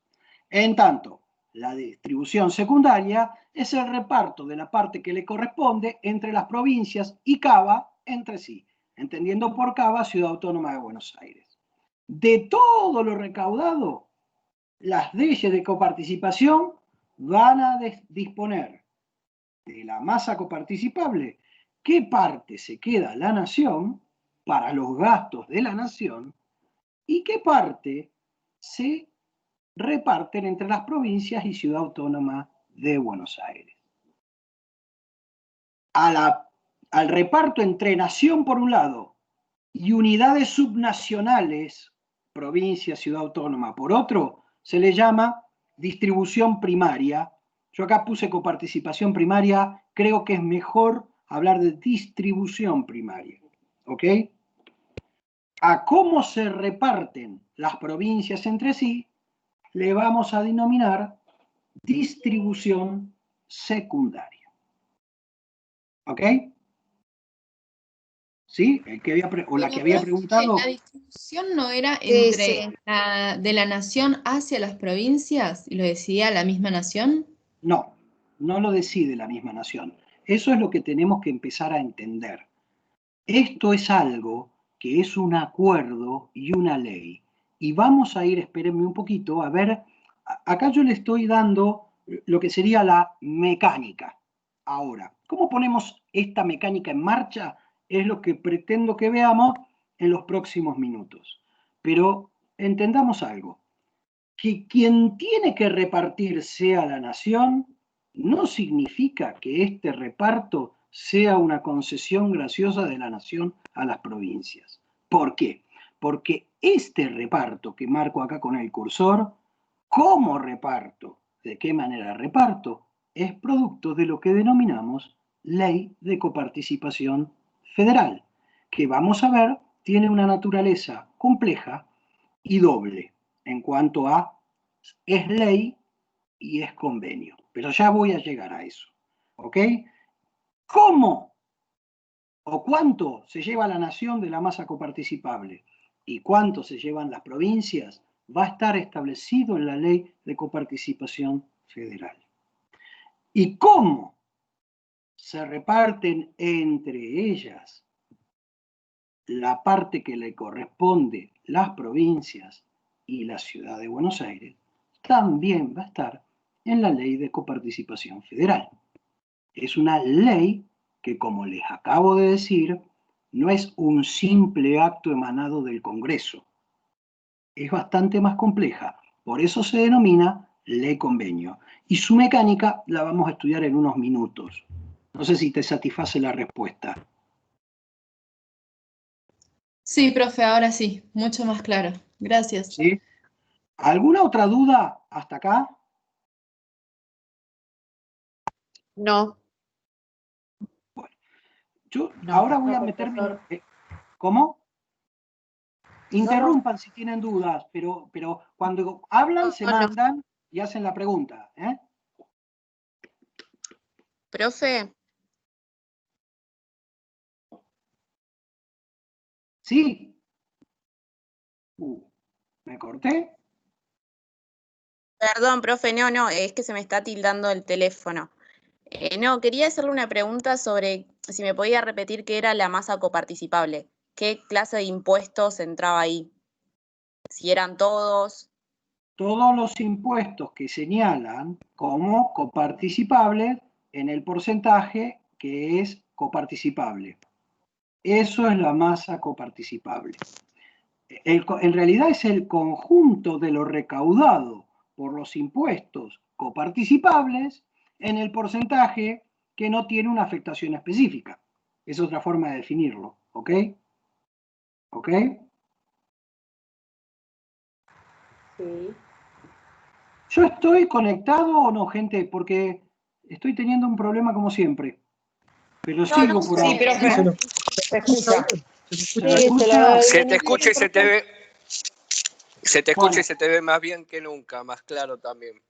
En tanto, la distribución secundaria es el reparto de la parte que le corresponde entre las provincias y Cava entre sí, entendiendo por Cava Ciudad Autónoma de Buenos Aires. De todo lo recaudado, las leyes de coparticipación van a disponer de la masa coparticipable, qué parte se queda la Nación para los gastos de la Nación y qué parte se reparten entre las provincias y Ciudad Autónoma de Buenos Aires. Al reparto entre Nación por un lado y unidades subnacionales, provincia, Ciudad Autónoma por otro, se le llama distribución primaria. Yo acá puse coparticipación primaria, creo que es mejor hablar de distribución primaria. ¿Ok? A cómo se reparten las provincias entre sí, le vamos a denominar distribución secundaria. ¿Ok? ¿Sí? La que había preguntado. ¿La distribución no era entre de la Nación hacia las provincias y lo decía la misma Nación? No, no lo decide la misma Nación. Eso es lo que tenemos que empezar a entender. Esto es algo que es un acuerdo y una ley. Y vamos a ir, espérenme un poquito, a ver, acá yo le estoy dando lo que sería la mecánica. Ahora, ¿cómo ponemos esta mecánica en marcha? Es lo que pretendo que veamos en los próximos minutos. Pero entendamos algo, que quien tiene que repartir sea la Nación, no significa que este reparto sea una concesión graciosa de la Nación a las provincias. ¿Por qué? Porque este reparto que marco acá con el cursor, ¿cómo reparto? ¿De qué manera reparto? Es producto de lo que denominamos Ley de Coparticipación Federal, que vamos a ver tiene una naturaleza compleja y doble en cuanto a es ley y es convenio. Pero ya voy a llegar a eso. ¿Ok? ¿Cómo o cuánto se lleva la Nación de la masa coparticipable y cuánto se llevan las provincias va a estar establecido en la Ley de Coparticipación Federal. ¿Y cómo se reparten entre ellas la parte que le corresponde las provincias y la Ciudad de Buenos Aires? También va a estar en la Ley de Coparticipación Federal. Es una ley que, como les acabo de decir, no es un simple acto emanado del Congreso. Es bastante más compleja. Por eso se denomina ley convenio. Y su mecánica la vamos a estudiar en unos minutos. No sé si te satisface la respuesta. Sí, profe, ahora sí. Mucho más claro. Gracias. ¿Sí? ¿Alguna otra duda hasta acá? No. Yo ahora voy a meterme... ¿Cómo? Interrumpan si tienen dudas, pero cuando hablan se mandan y hacen la pregunta. Profe. ¿Sí? ¿Me corté? Perdón, profe, no, es que se me está tildando el teléfono. No, quería hacerle una pregunta sobre si me podía repetir qué era la masa coparticipable. ¿Qué clase de impuestos entraba ahí? Si eran todos. Todos los impuestos que señalan como coparticipables en el porcentaje que es coparticipable. Eso es la masa coparticipable. En realidad es el conjunto de lo recaudado por los impuestos coparticipables en el porcentaje que no tiene una afectación específica. Es otra forma de definirlo, ¿ok? ¿Ok? Sí. ¿Yo estoy conectado o no, gente? Porque estoy teniendo un problema como siempre. Pero sigo por ahí. Sí, pero se escucha. Se te escucha y se te ve. Se te escucha y se te ve más bien que nunca, más claro también.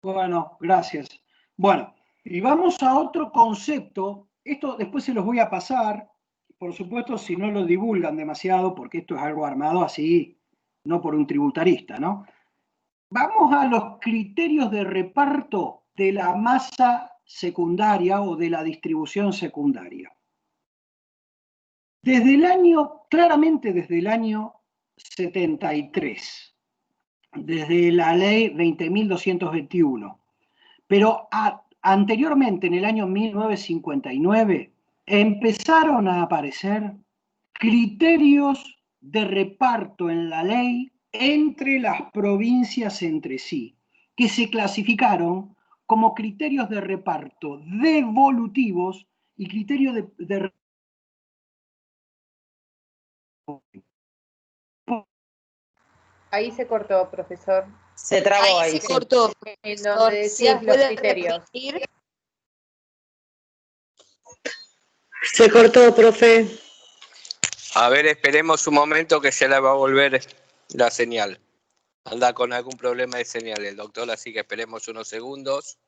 Bueno, gracias. Bueno, y vamos a otro concepto. Esto después se los voy a pasar, por supuesto, si no lo divulgan demasiado, porque esto es algo armado así, no por un tributarista, ¿no? Vamos a los criterios de reparto de la masa secundaria o de la distribución secundaria. Claramente desde el año 73, desde la ley 20.221, pero anteriormente, en el año 1959, empezaron a aparecer criterios de reparto en la ley entre las provincias entre sí, que se clasificaron como criterios de reparto devolutivos y criterios de Ahí se cortó, profesor. Se trabó ahí. Se cortó. En donde decías los criterios. Se cortó, profe. A ver, esperemos un momento que se le va a volver la señal. Anda con algún problema de señal el doctor, así que esperemos unos segundos.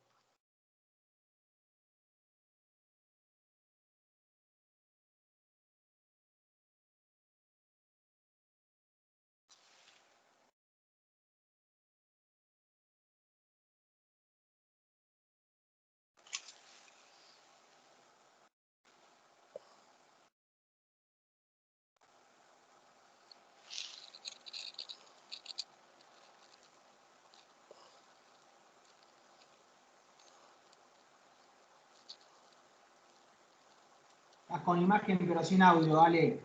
Con imagen pero sin audio, Ale.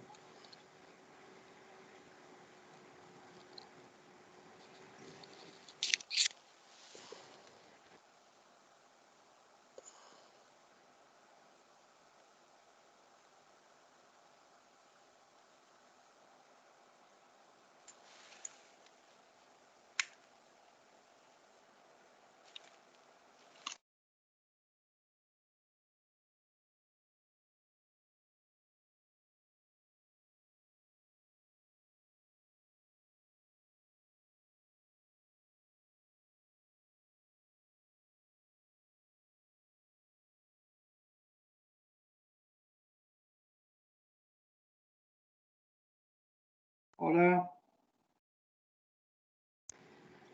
Hola.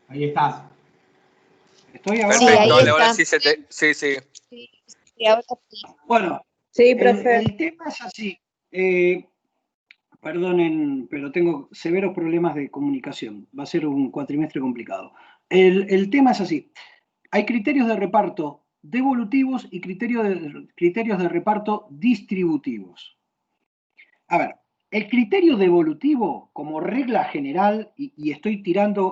Ahí estás. ¿Estoy ahora? Perfecto, sí, ahora sí se te... Sí. Sí, ahora sí. Bueno, sí, profe. El tema es así. Perdonen, pero tengo severos problemas de comunicación. Va a ser un cuatrimestre complicado. El tema es así. Hay criterios de reparto devolutivos y criterios de reparto distributivos. A ver, el criterio devolutivo, como regla general, y estoy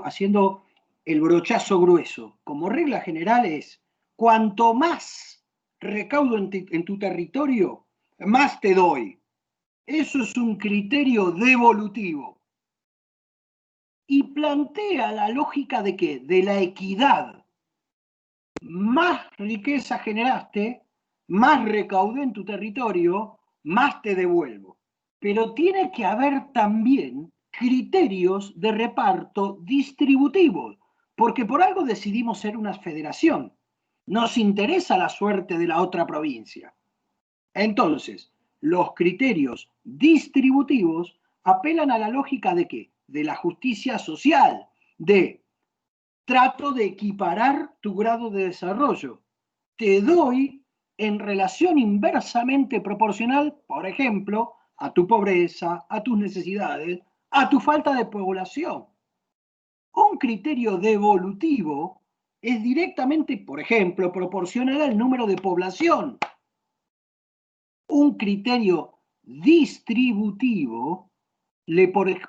haciendo el brochazo grueso, como regla general es, cuanto más recaudo en tu territorio, más te doy. Eso es un criterio devolutivo. Y plantea la lógica de ¿qué? De la equidad. Más riqueza generaste, más recaudé en tu territorio, más te devuelvo. Pero tiene que haber también criterios de reparto distributivos, porque por algo decidimos ser una federación. Nos interesa la suerte de la otra provincia. Entonces, los criterios distributivos apelan a la lógica de ¿qué? De la justicia social, de trato de equiparar tu grado de desarrollo. Te doy en relación inversamente proporcional, por ejemplo, a tu pobreza, a tus necesidades, a tu falta de población. Un criterio devolutivo es directamente, por ejemplo, proporcional al número de población. Un criterio distributivo,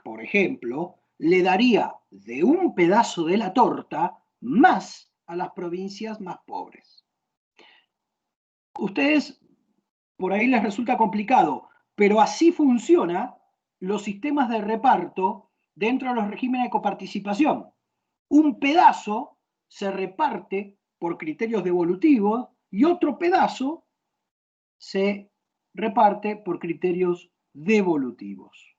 por ejemplo, le daría de un pedazo de la torta más a las provincias más pobres. Ustedes, por ahí les resulta complicado, pero así funcionan los sistemas de reparto dentro de los regímenes de coparticipación. Un pedazo se reparte por criterios devolutivos y otro pedazo se reparte por criterios devolutivos.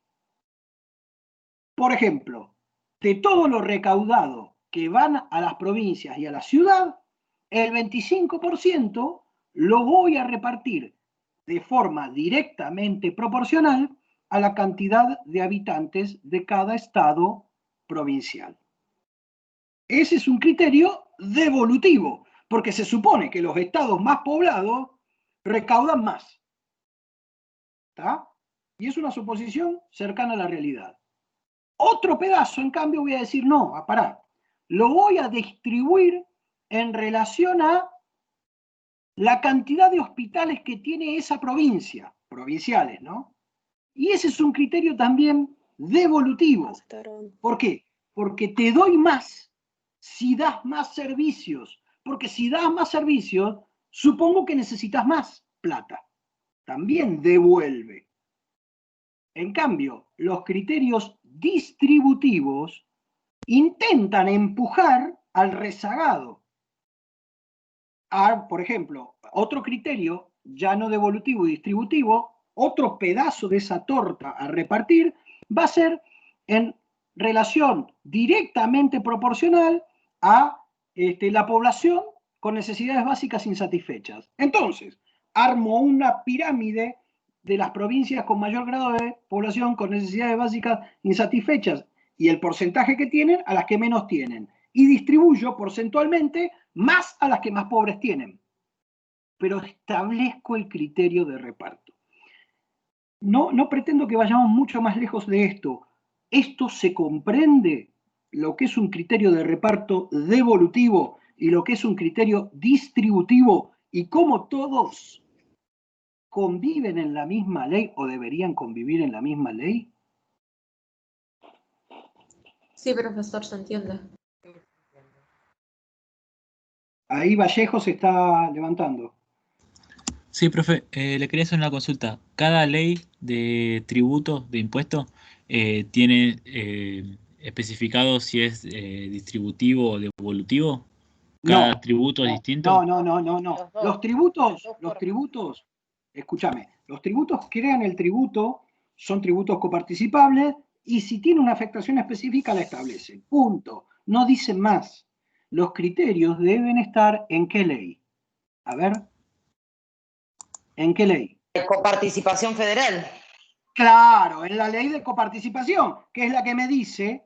Por ejemplo, de todo lo recaudado que van a las provincias y a la ciudad, el 25% lo voy a repartir de forma directamente proporcional a la cantidad de habitantes de cada estado provincial. Ese es un criterio devolutivo, porque se supone que los estados más poblados recaudan más. ¿Está? Y es una suposición cercana a la realidad. Otro pedazo, en cambio, voy a decir, no, pará, lo voy a distribuir en relación a la cantidad de hospitales que tiene esa provincia, provinciales, ¿no? Y ese es un criterio también devolutivo. ¿Por qué? Porque te doy más si das más servicios. Porque si das más servicios, supongo que necesitas más plata. También devuelve. En cambio, los criterios distributivos intentan empujar al rezagado. Por ejemplo, otro criterio, ya no devolutivo y distributivo, otro pedazo de esa torta a repartir, va a ser en relación directamente proporcional a la población con necesidades básicas insatisfechas. Entonces, armo una pirámide de las provincias con mayor grado de población con necesidades básicas insatisfechas y el porcentaje que tienen a las que menos tienen. Y distribuyo porcentualmente más a las que más pobres tienen. Pero establezco el criterio de reparto. No pretendo que vayamos mucho más lejos de esto. Esto se comprende, lo que es un criterio de reparto devolutivo y lo que es un criterio distributivo, y cómo todos conviven en la misma ley o deberían convivir en la misma ley. Sí, profesor, se entiende. Ahí Vallejo se está levantando. Sí, profe, le quería hacer una consulta. ¿Cada ley de tributos, de impuestos, tiene especificado si es distributivo o devolutivo? ¿Cada tributo es distinto? No. Los tributos, escúchame, los tributos crean el tributo, son tributos coparticipables, y si tiene una afectación específica la establecen. Punto. No dicen más. Los criterios deben estar ¿en qué ley? A ver. ¿En qué ley? De coparticipación federal. Claro, en la ley de coparticipación, que es la que me dice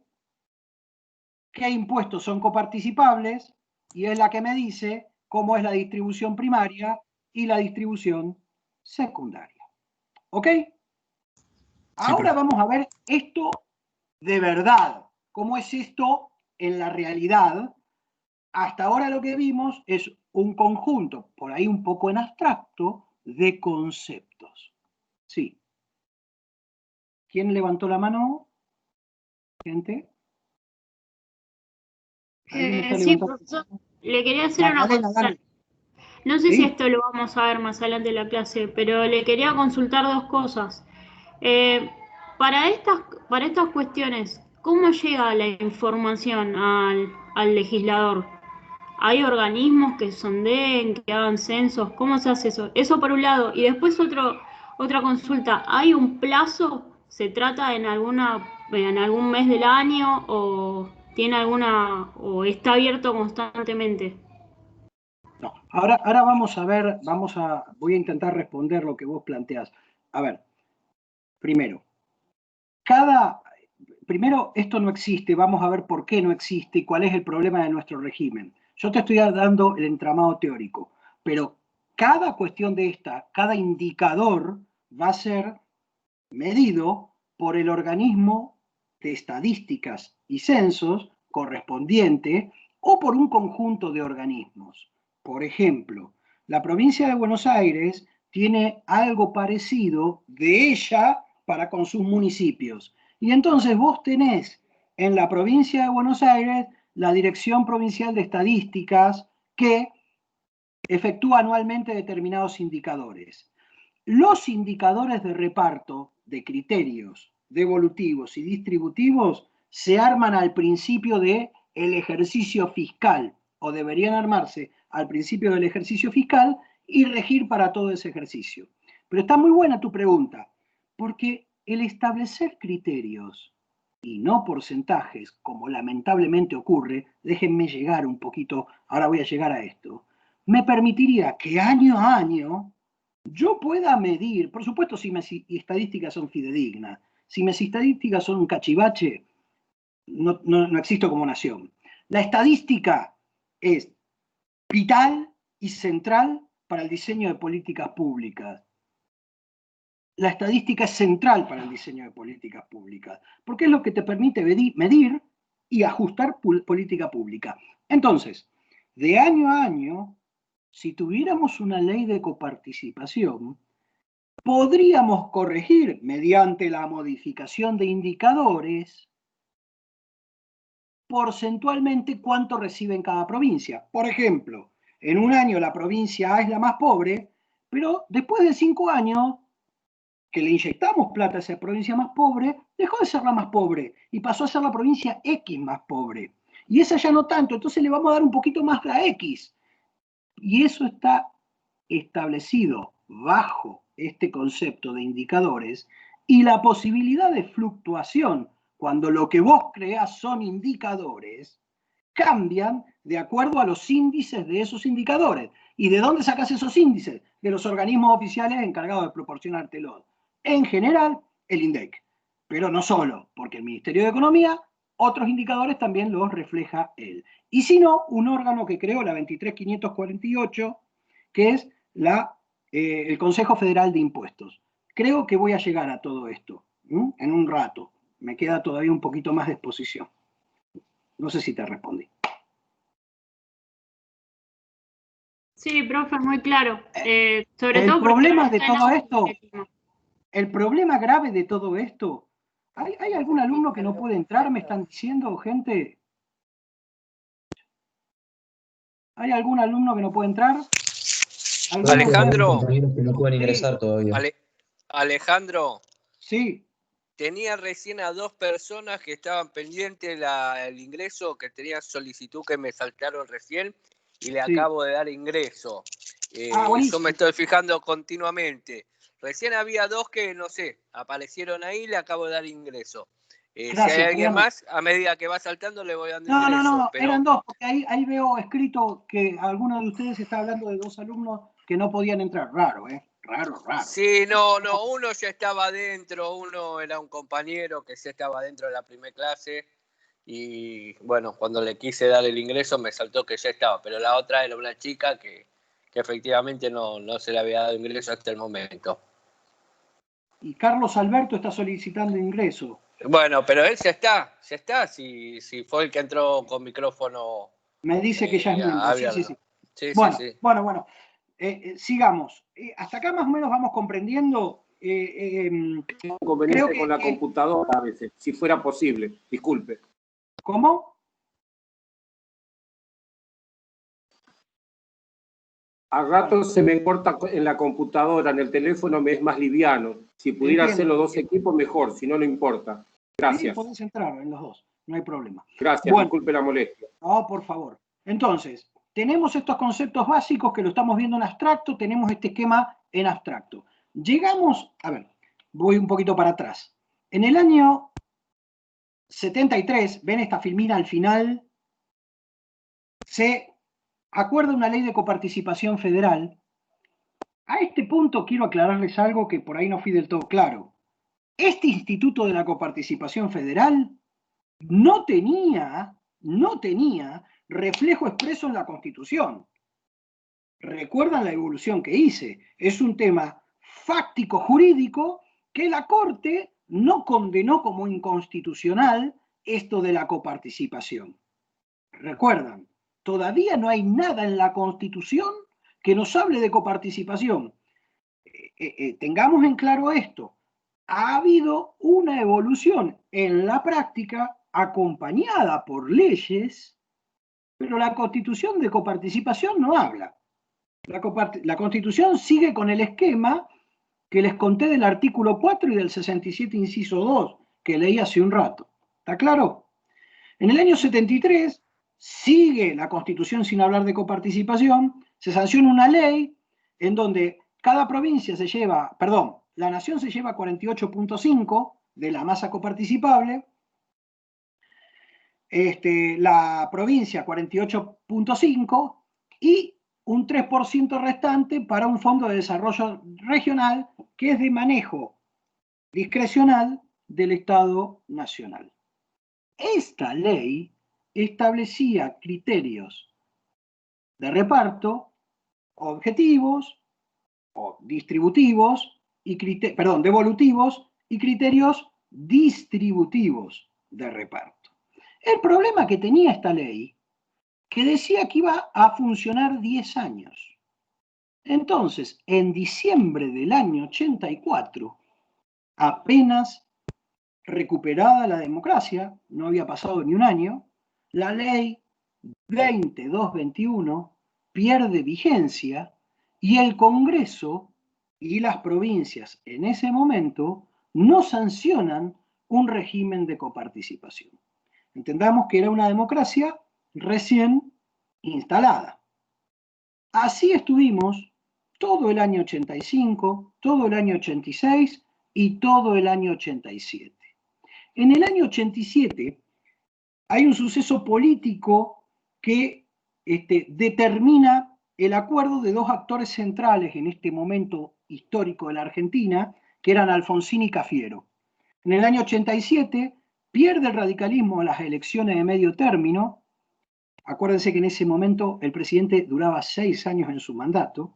qué impuestos son coparticipables y es la que me dice cómo es la distribución primaria y la distribución secundaria. ¿Ok? Ahora vamos a ver esto de verdad. ¿Cómo es esto en la realidad? Hasta ahora lo que vimos es un conjunto, por ahí un poco en abstracto, de conceptos. Sí. ¿Quién levantó la mano? ¿Gente? Sí, profesor, le quería hacer una consulta. No sé si esto lo vamos a ver más adelante en la clase, pero le quería consultar dos cosas. Para estas cuestiones, ¿cómo llega la información al legislador? ¿Hay organismos que sondeen, que hagan censos? ¿Cómo se hace eso? Eso por un lado. Y después Otra consulta, ¿hay un plazo? ¿Se trata en algún mes del año o tiene o está abierto constantemente? No, ahora vamos a ver, voy a intentar responder lo que vos planteás. A ver, primero, esto no existe, vamos a ver por qué no existe y cuál es el problema de nuestro régimen. Yo te estoy dando el entramado teórico, pero cada cuestión de esta, cada indicador va a ser medido por el organismo de estadísticas y censos correspondiente o por un conjunto de organismos. Por ejemplo, la provincia de Buenos Aires tiene algo parecido de ella para con sus municipios. Y entonces vos tenés en la provincia de Buenos Aires la Dirección Provincial de Estadísticas que efectúa anualmente determinados indicadores. Los indicadores de reparto de criterios devolutivos y distributivos se arman al principio del ejercicio fiscal, o deberían armarse al principio del ejercicio fiscal y regir para todo ese ejercicio. Pero está muy buena tu pregunta, porque el establecer criterios y no porcentajes, como lamentablemente ocurre, déjenme llegar un poquito, ahora voy a llegar a esto, me permitiría que año a año yo pueda medir, por supuesto si mis estadísticas son fidedignas, si mis estadísticas son un cachivache, no existo como nación. La estadística es vital y central para el diseño de políticas públicas. La estadística es central para el diseño de políticas públicas, porque es lo que te permite medir y ajustar política pública. Entonces, de año a año, si tuviéramos una ley de coparticipación, podríamos corregir mediante la modificación de indicadores porcentualmente cuánto recibe en cada provincia. Por ejemplo, en un año la provincia A es la más pobre, pero después de 5 años que le inyectamos plata a esa provincia más pobre, dejó de ser la más pobre y pasó a ser la provincia X más pobre. Y esa ya no tanto, entonces le vamos a dar un poquito más a X. Y eso está establecido bajo este concepto de indicadores y la posibilidad de fluctuación, cuando lo que vos creás son indicadores, cambian de acuerdo a los índices de esos indicadores. ¿Y de dónde sacás esos índices? De los organismos oficiales encargados de proporcionártelos. En general, el INDEC. Pero no solo, porque el Ministerio de Economía, otros indicadores también los refleja él. Y si no, un órgano que creó la 23548, que es el Consejo Federal de Impuestos. Creo que voy a llegar a todo esto en un rato. Me queda todavía un poquito más de exposición. No sé si te respondí. Sí, profe, muy claro. Sobre el todo problema de todo esto, el problema grave de todo esto, ¿hay algún alumno que no puede entrar? ¿Me están diciendo, gente? ¿Hay algún alumno que no puede entrar? Alejandro. Que no pueden ingresar todavía. Alejandro. Sí. Tenía recién a 2 personas que estaban pendientes del ingreso, que tenían solicitud que me saltaron recién y le acabo de dar ingreso. Yo me estoy fijando continuamente. Recién había 2 que, no sé, aparecieron ahí, le acabo de dar ingreso. Gracias, si hay alguien más, a medida que va saltando le voy dando ingreso. No, pero eran 2, porque ahí veo escrito que alguno de ustedes está hablando de 2 alumnos que no podían entrar. Raro, Raro. Sí, no, uno ya estaba adentro, uno era un compañero que ya estaba dentro de la primera clase y bueno, cuando le quise dar el ingreso me saltó que ya estaba, pero la otra era una chica que efectivamente no se le había dado ingreso hasta el momento. Y Carlos Alberto está solicitando ingreso. Bueno, pero él ya está, si fue el que entró con micrófono. Me dice que ya es miembro, sí. Bueno. Sigamos. Hasta acá más o menos vamos comprendiendo. Inconveniente con la computadora a veces, si fuera posible. Disculpe. ¿Cómo? A rato se me corta en la computadora, en el teléfono me es más liviano. Si pudiera hacer los 2 equipos, mejor, si no importa. Gracias. Sí, podés entrar en los 2, no hay problema. Gracias, disculpe la molestia. No, por favor. Entonces, tenemos estos conceptos básicos que lo estamos viendo en abstracto, tenemos este esquema en abstracto. llegamos, a ver, voy un poquito para atrás. En el año 73, ven esta filmina al final, se acuerda una ley de coparticipación federal. A este punto quiero aclararles algo que por ahí no fui del todo claro. Este instituto de la coparticipación federal no tenía reflejo expreso en la Constitución. Recuerdan la evolución que hice. Es un tema fáctico jurídico que la Corte no condenó como inconstitucional esto de la coparticipación. Recuerdan, todavía no hay nada en la Constitución que nos hable de coparticipación. Tengamos en claro esto. Ha habido una evolución en la práctica acompañada por leyes, pero la Constitución de coparticipación no habla. La Constitución sigue con el esquema que les conté del artículo 4 y del 67, inciso 2, que leí hace un rato. ¿Está claro? En el año 73 sigue la Constitución sin hablar de coparticipación, se sanciona una ley en donde cada provincia se lleva, perdón, la nación se lleva 48.5 de la masa coparticipable, la provincia 48.5 y un 3% restante para un fondo de desarrollo regional que es de manejo discrecional del Estado Nacional. Esta ley establecía criterios de reparto, objetivos o distributivos, devolutivos y criterios distributivos de reparto. El problema que tenía esta ley, que decía que iba a funcionar 10 años. Entonces, en diciembre del año 84, apenas recuperada la democracia, no había pasado ni un año, la ley 2221 pierde vigencia y el Congreso y las provincias en ese momento no sancionan un régimen de coparticipación. Entendamos que era una democracia recién instalada. Así estuvimos todo el año 85, todo el año 86 y todo el año 87. En el año 87 hay un suceso político que determina el acuerdo de dos actores centrales en este momento histórico de la Argentina, que eran Alfonsín y Cafiero. En el año 87 pierde el radicalismo las elecciones de medio término. Acuérdense que en ese momento el presidente duraba 6 años en su mandato.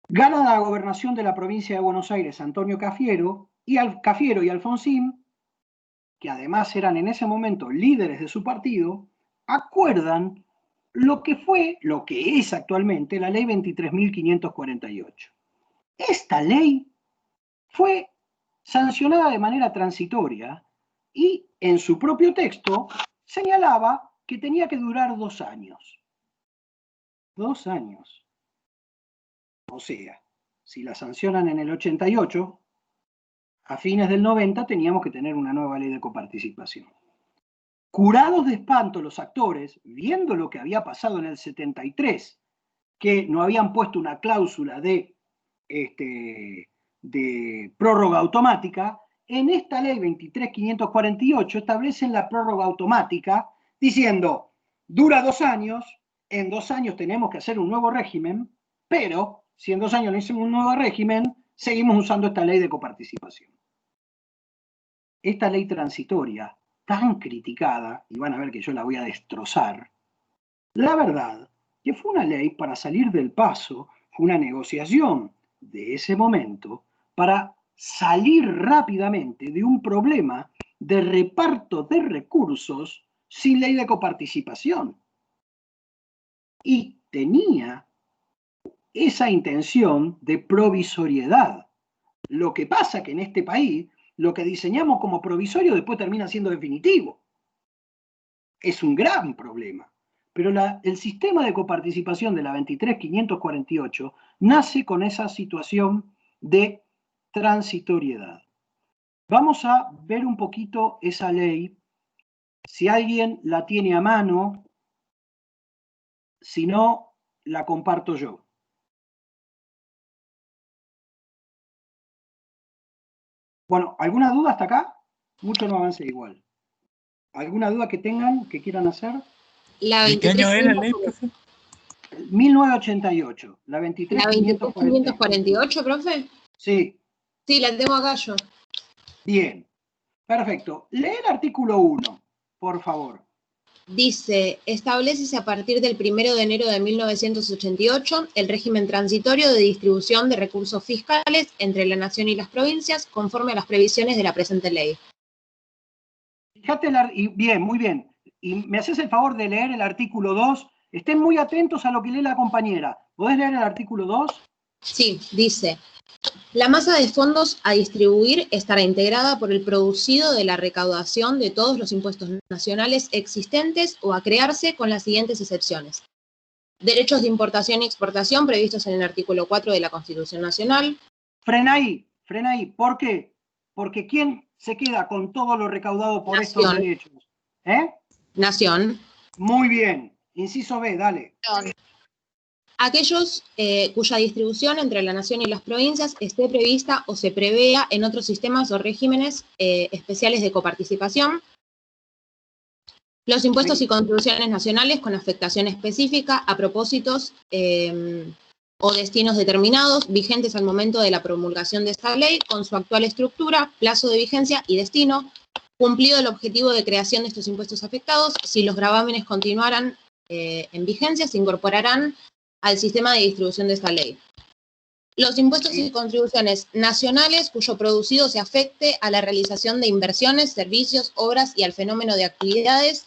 Gana la gobernación de la provincia de Buenos Aires Antonio Cafiero y Alfonsín, que además eran en ese momento líderes de su partido, acuerdan lo que es actualmente la ley 23.548. Esta ley fue sancionada de manera transitoria y en su propio texto señalaba que tenía que durar 2 años. 2 años. O sea, si la sancionan en el 88, a fines del 90 teníamos que tener una nueva ley de coparticipación. Curados de espanto los actores, viendo lo que había pasado en el 73, que no habían puesto una cláusula de prórroga automática, en esta ley 23.548 establecen la prórroga automática diciendo, dura 2 años, en 2 años tenemos que hacer un nuevo régimen, pero si en 2 años no hicimos un nuevo régimen, seguimos usando esta ley de coparticipación. Esta ley transitoria, tan criticada, y van a ver que yo la voy a destrozar, la verdad que fue una ley para salir del paso, fue una negociación de ese momento para salir rápidamente de un problema de reparto de recursos sin ley de coparticipación. Y tenía esa intención de provisoriedad. Lo que pasa que en este país, lo que diseñamos como provisorio después termina siendo definitivo. Es un gran problema. Pero el sistema de coparticipación de la 23.548 nace con esa situación de transitoriedad. Vamos a ver un poquito esa ley, si alguien la tiene a mano, si no, la comparto yo. Bueno, ¿alguna duda hasta acá? Mucho no avancé igual. ¿Alguna duda que tengan, que quieran hacer? ¿De qué año es la ley, profe? 1988, la 23.548. ¿La 23.548, profe? Sí. Sí, la tengo acá yo. Bien, perfecto. Lee el artículo 1, por favor. Dice, establécese a partir del 1 de enero de 1988 el régimen transitorio de distribución de recursos fiscales entre la Nación y las provincias conforme a las previsiones de la presente ley. Fíjate, bien, muy bien. Y me haces el favor de leer el artículo 2. Estén muy atentos a lo que lee la compañera. ¿Podés leer el artículo 2? Sí, dice, la masa de fondos a distribuir estará integrada por el producido de la recaudación de todos los impuestos nacionales existentes o a crearse con las siguientes excepciones. Derechos de importación y exportación previstos en el artículo 4 de la Constitución Nacional. Frena ahí. ¿Por qué? Porque ¿quién se queda con todo lo recaudado por estos derechos? Nación. Muy bien. Inciso B, dale. Aquellos cuya distribución entre la Nación y las provincias esté prevista o se prevea en otros sistemas o regímenes especiales de coparticipación. Los impuestos y contribuciones nacionales con afectación específica a propósitos o destinos determinados, vigentes al momento de la promulgación de esta ley, con su actual estructura, plazo de vigencia y destino, cumplido el objetivo de creación de estos impuestos afectados, si los gravámenes continuaran en vigencia, se incorporarán al sistema de distribución de esta ley. Los impuestos y contribuciones nacionales cuyo producido se afecte a la realización de inversiones, servicios, obras y al fenómeno de actividades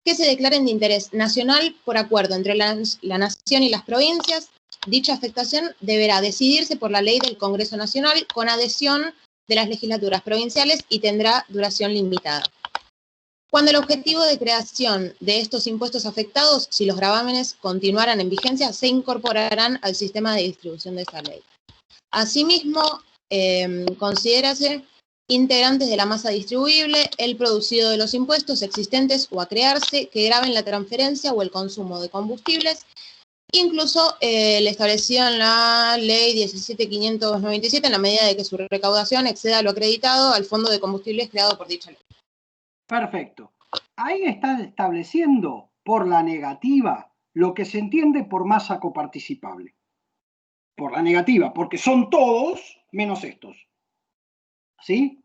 que se declaren de interés nacional por acuerdo entre la Nación y las provincias. Dicha afectación deberá decidirse por la ley del Congreso Nacional con adhesión de las legislaturas provinciales y tendrá duración limitada. Cuando el objetivo de creación de estos impuestos afectados, si los gravámenes continuaran en vigencia, se incorporarán al sistema de distribución de esta ley. Asimismo, considérase integrantes de la masa distribuible, el producido de los impuestos existentes o a crearse que graven la transferencia o el consumo de combustibles, incluso el establecido en la ley 17.597 en la medida de que su recaudación exceda lo acreditado al fondo de combustibles creado por dicha ley. Perfecto. Ahí está estableciendo por la negativa lo que se entiende por masa coparticipable. Por la negativa, porque son todos menos estos. ¿Sí?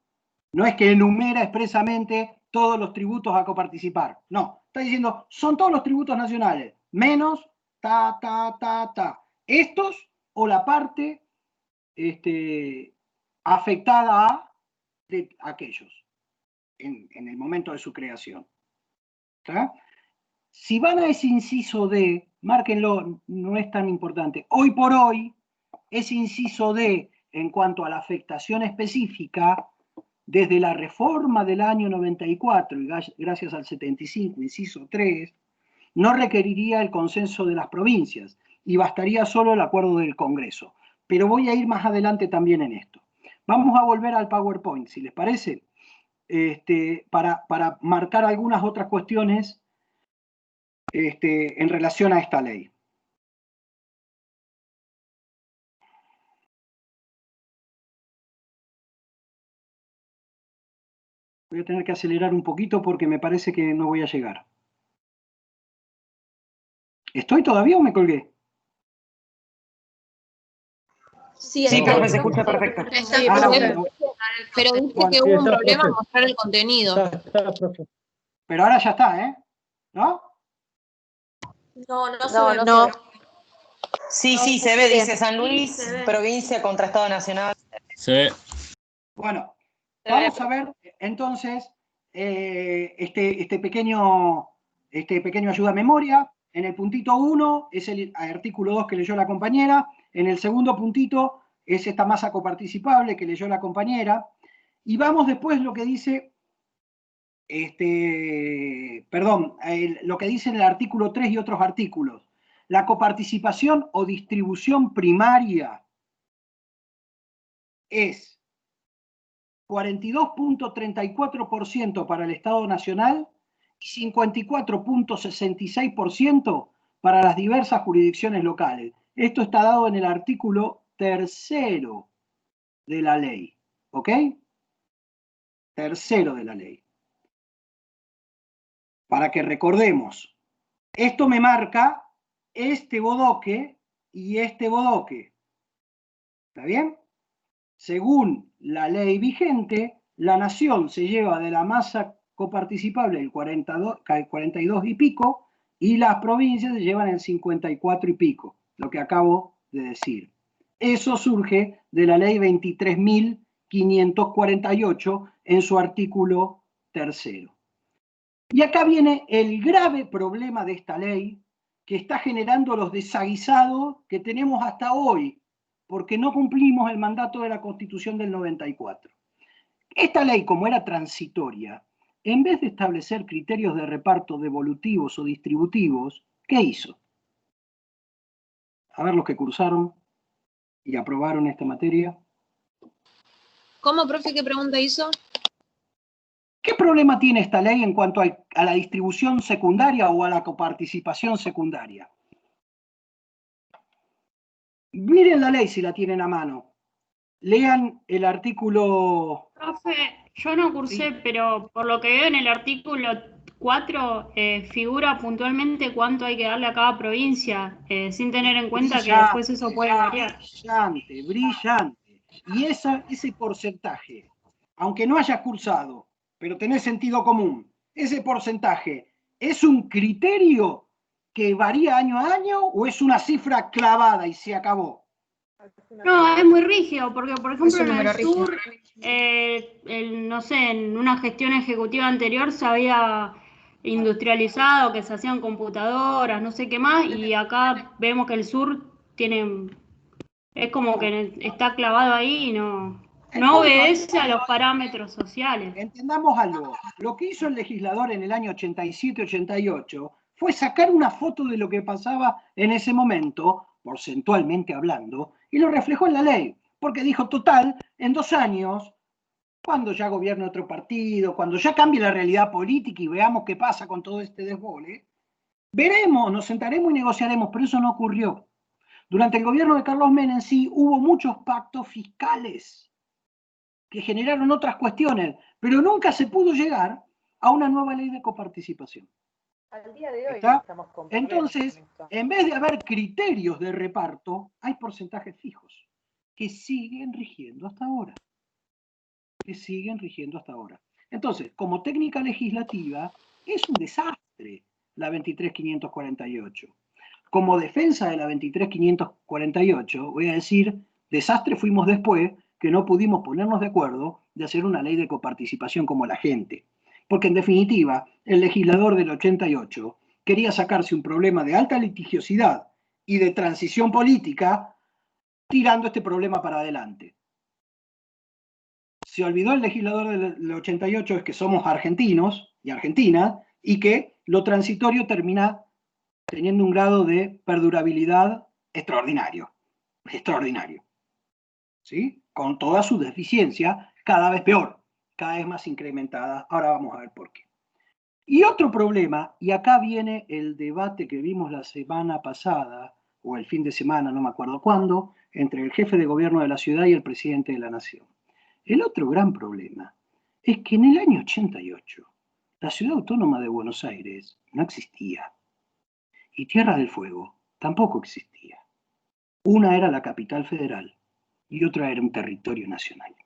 No es que enumera expresamente todos los tributos a coparticipar. No, está diciendo, son todos los tributos nacionales, menos estos o la parte afectada de aquellos en el momento de su creación. ¿Está? Si van a ese inciso D, márquenlo, no es tan importante. Hoy por hoy, ese inciso D, en cuanto a la afectación específica, desde la reforma del año 94 y gracias al 75, inciso 3, no requeriría el consenso de las provincias y bastaría solo el acuerdo del Congreso. Pero voy a ir más adelante también en esto. Vamos a volver al PowerPoint, si les parece, para marcar algunas otras cuestiones en relación a esta ley. Voy a tener que acelerar un poquito porque me parece que no voy a llegar. ¿Estoy todavía o me colgué? Sí, profe, se escucha perfecto. Pero dice que hubo un problema en mostrar el contenido. Pero ahora ya está, ¿eh? ¿No? No. Sí, se ve, dice San Luis, provincia contra Estado Nacional. Se ve. Bueno, vamos a ver entonces este pequeño ayuda a memoria. En el puntito 1 es el artículo 2 que leyó la compañera. En el segundo puntito es esta masa coparticipable que leyó la compañera. Y vamos después lo que dice, lo que dice en el artículo 3 y otros artículos. La coparticipación o distribución primaria es 42.34% para el Estado Nacional y 54.66% para las diversas jurisdicciones locales. Esto está dado en el artículo 3 de la ley. ¿Ok? tercero de la ley. Para que recordemos, esto me marca este bodoque y este bodoque. ¿Está bien? Según la ley vigente, la nación se lleva de la masa coparticipable el 42 y pico, y las provincias se llevan el 54 y pico, lo que acabo de decir. Eso surge de la ley 23.548 en su artículo 3. Y acá viene el grave problema de esta ley, que está generando los desaguisados que tenemos hasta hoy, porque no cumplimos el mandato de la Constitución del 94. Esta ley, como era transitoria, en vez de establecer criterios de reparto devolutivos o distributivos, ¿qué hizo? A ver los que cursaron y aprobaron esta materia. ¿Cómo, profe? ¿Qué pregunta hizo? ¿Qué problema tiene esta ley en cuanto a la distribución secundaria o a la coparticipación secundaria? Miren la ley si la tienen a mano. Lean el artículo... Profe, yo no cursé, pero por lo que veo en el artículo 4 figura puntualmente cuánto hay que darle a cada provincia, sin tener en cuenta que después eso puede variar. Brillante, brillante. Y ese porcentaje, aunque no hayas cursado, pero tenés sentido común, ese porcentaje, ¿es un criterio que varía año a año o es una cifra clavada y se acabó? No, es muy rígido, porque por ejemplo en el sur, no sé, en una gestión ejecutiva anterior se había industrializado, que se hacían computadoras, no sé qué más, y acá vemos que el sur es como que está clavado ahí y no obedece a los parámetros sociales. Entendamos algo, lo que hizo el legislador en el año 87-88 fue sacar una foto de lo que pasaba en ese momento, porcentualmente hablando, y lo reflejó en la ley, porque dijo, total, en 2 años, cuando ya gobierne otro partido, cuando ya cambie la realidad política y veamos qué pasa con todo este desbole, veremos, nos sentaremos y negociaremos, pero eso no ocurrió. Durante el gobierno de Carlos Menem sí hubo muchos pactos fiscales que generaron otras cuestiones, pero nunca se pudo llegar a una nueva ley de coparticipación. Al día de hoy estamos con problemas. Entonces, en vez de haber criterios de reparto, hay porcentajes fijos que siguen rigiendo hasta ahora. Entonces, como técnica legislativa, es un desastre la 23.548. Como defensa de la 23.548, voy a decir, desastre fuimos después que no pudimos ponernos de acuerdo de hacer una ley de coparticipación como la gente. Porque en definitiva, el legislador del 88 quería sacarse un problema de alta litigiosidad y de transición política tirando este problema para adelante. Se olvidó el legislador del 88 es que somos argentinos y Argentina y que lo transitorio termina teniendo un grado de perdurabilidad extraordinario. ¿Sí? Con toda su deficiencia, cada vez peor, cada vez más incrementada. Ahora vamos a ver por qué. Y otro problema, y acá viene el debate que vimos la semana pasada, o el fin de semana, no me acuerdo cuándo, entre el jefe de gobierno de la ciudad y el presidente de la nación. El otro gran problema es que en el año 88 la ciudad autónoma de Buenos Aires no existía. Y Tierra del Fuego tampoco existía. Una era la capital federal y otra era un territorio nacional.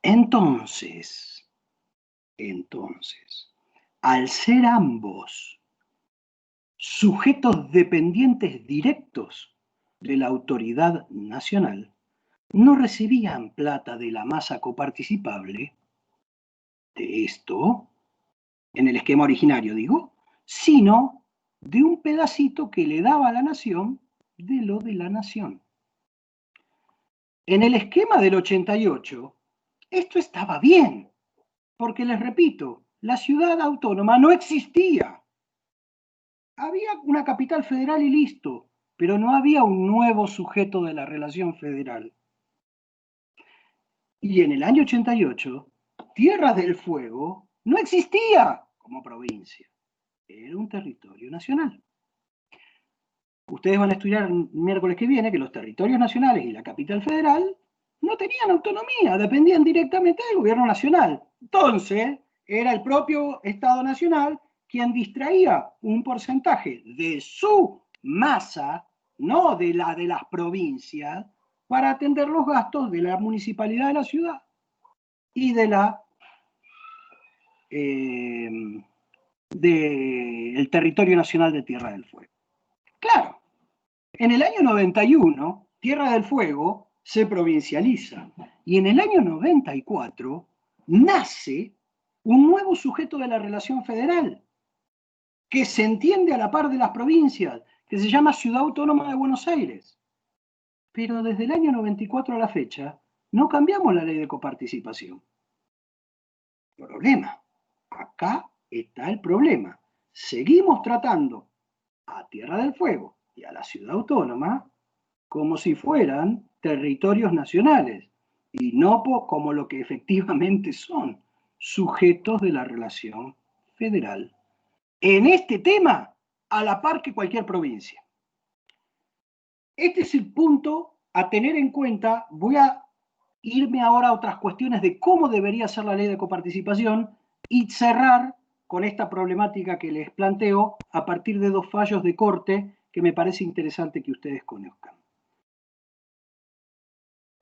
Entonces, al ser ambos sujetos dependientes directos de la autoridad nacional, no recibían plata de la masa coparticipable, de esto, en el esquema originario digo, sino de un pedacito que le daba a la nación de lo de la nación. En el esquema del 88, esto estaba bien, porque les repito, la ciudad autónoma no existía. Había una capital federal y listo, pero no había un nuevo sujeto de la relación federal. Y en el año 88, Tierra del Fuego no existía como provincia. Era un territorio nacional. Ustedes van a estudiar el miércoles que viene que los territorios nacionales y la capital federal no tenían autonomía, dependían directamente del gobierno nacional. Entonces, era el propio Estado Nacional quien distraía un porcentaje de su masa, no de la de las provincias, para atender los gastos de la municipalidad de la ciudad y de la del territorio nacional de Tierra del Fuego. Claro, en el año 91, Tierra del Fuego se provincializa y en el año 94 nace un nuevo sujeto de la relación federal que se entiende a la par de las provincias, que se llama Ciudad Autónoma de Buenos Aires. Pero desde el año 94 a la fecha no cambiamos la ley de coparticipación. Problema. Acá está el problema. Seguimos tratando a Tierra del Fuego y a la Ciudad Autónoma como si fueran territorios nacionales y no como lo que efectivamente son, sujetos de la relación federal. En este tema, a la par que cualquier provincia. Este es el punto a tener en cuenta. Voy a irme ahora a otras cuestiones de cómo debería ser la ley de coparticipación y cerrar con esta problemática que les planteo a partir de 2 fallos de corte que me parece interesante que ustedes conozcan.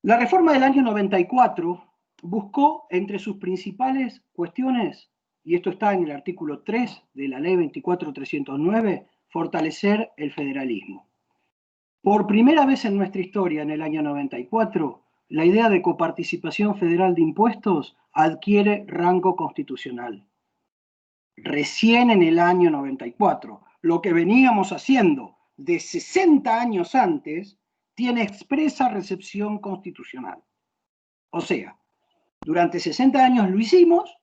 La reforma del año 94 buscó entre sus principales cuestiones, y esto está en el artículo 3 de la ley 24.309, fortalecer el federalismo. Por primera vez en nuestra historia, en el año 94, la idea de coparticipación federal de impuestos adquiere rango constitucional. Recién en el año 94, lo que veníamos haciendo de 60 años antes tiene expresa recepción constitucional. O sea, durante 60 años lo hicimos,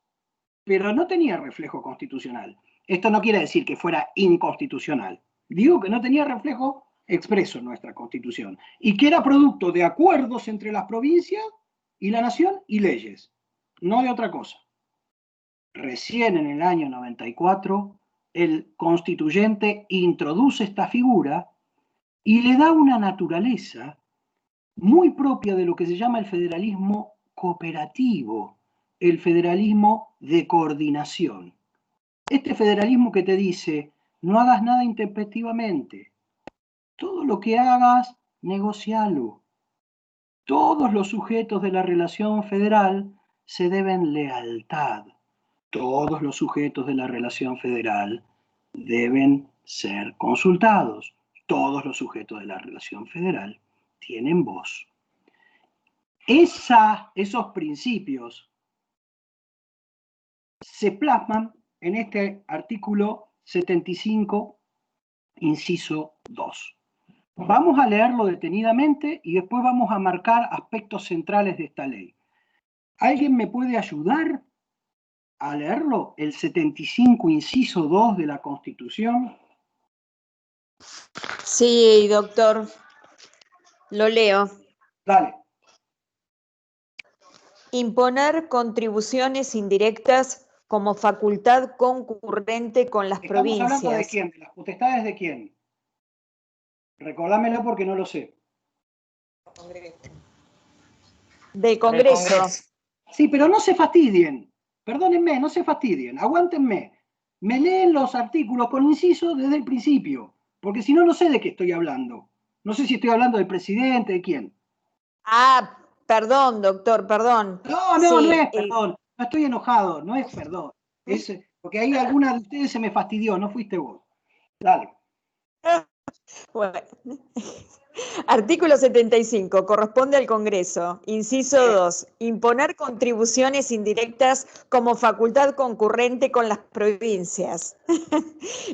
pero no tenía reflejo constitucional. Esto no quiere decir que fuera inconstitucional. Digo que no tenía reflejo expreso en nuestra Constitución y que era producto de acuerdos entre las provincias y la nación y leyes, no de otra cosa. Recién en el año 94, el constituyente introduce esta figura y le da una naturaleza muy propia de lo que se llama el federalismo cooperativo, el federalismo de coordinación. Este federalismo que te dice, no hagas nada intempestivamente, todo lo que hagas, negocialo. Todos los sujetos de la relación federal se deben lealtad. Todos los sujetos de la relación federal deben ser consultados. Todos los sujetos de la relación federal tienen voz. Esos principios se plasman en este artículo 75, inciso 2. Vamos a leerlo detenidamente y después vamos a marcar aspectos centrales de esta ley. ¿Alguien me puede ayudar a leerlo? El 75, inciso 2 de la Constitución. Sí, doctor. Lo leo. Dale. Imponer contribuciones indirectas como facultad concurrente con las provincias. ¿Estamos hablando de quién? ¿De las potestades de quién? Recordámelo porque no lo sé. Del Congreso. Sí, pero no se fastidien. Perdónenme, no se fastidien. Aguántenme. Me leen los artículos con inciso desde el principio. Porque si no, no sé de qué estoy hablando. No sé si estoy hablando del presidente, de quién. Ah, perdón, doctor, perdón. No, sí, no es perdón. No estoy enojado, no es perdón. Es porque ahí alguna de ustedes se me fastidió, no fuiste vos. Dale. Bueno. Artículo 75, corresponde al Congreso. Inciso 2, imponer contribuciones indirectas como facultad concurrente con las provincias.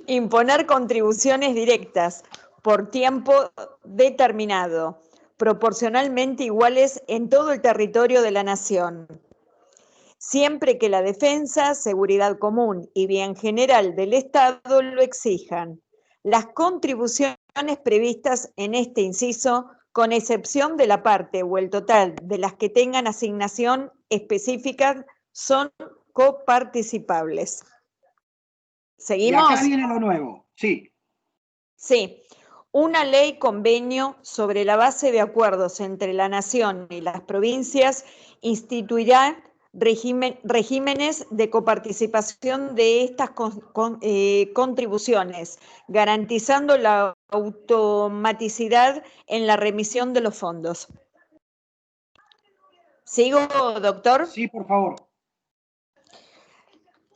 Imponer contribuciones directas por tiempo determinado, proporcionalmente iguales en todo el territorio de la nación, siempre que la defensa, seguridad común y bien general del Estado lo exijan. Las contribuciones previstas en este inciso, con excepción de la parte o el total de las que tengan asignación específica, son coparticipables. ¿Seguimos? Y acá viene lo nuevo, sí. Sí. Una ley convenio sobre la base de acuerdos entre la Nación y las provincias instituirá regímenes de coparticipación de estas contribuciones, garantizando la automaticidad en la remisión de los fondos. ¿Sigo, doctor? Sí, por favor.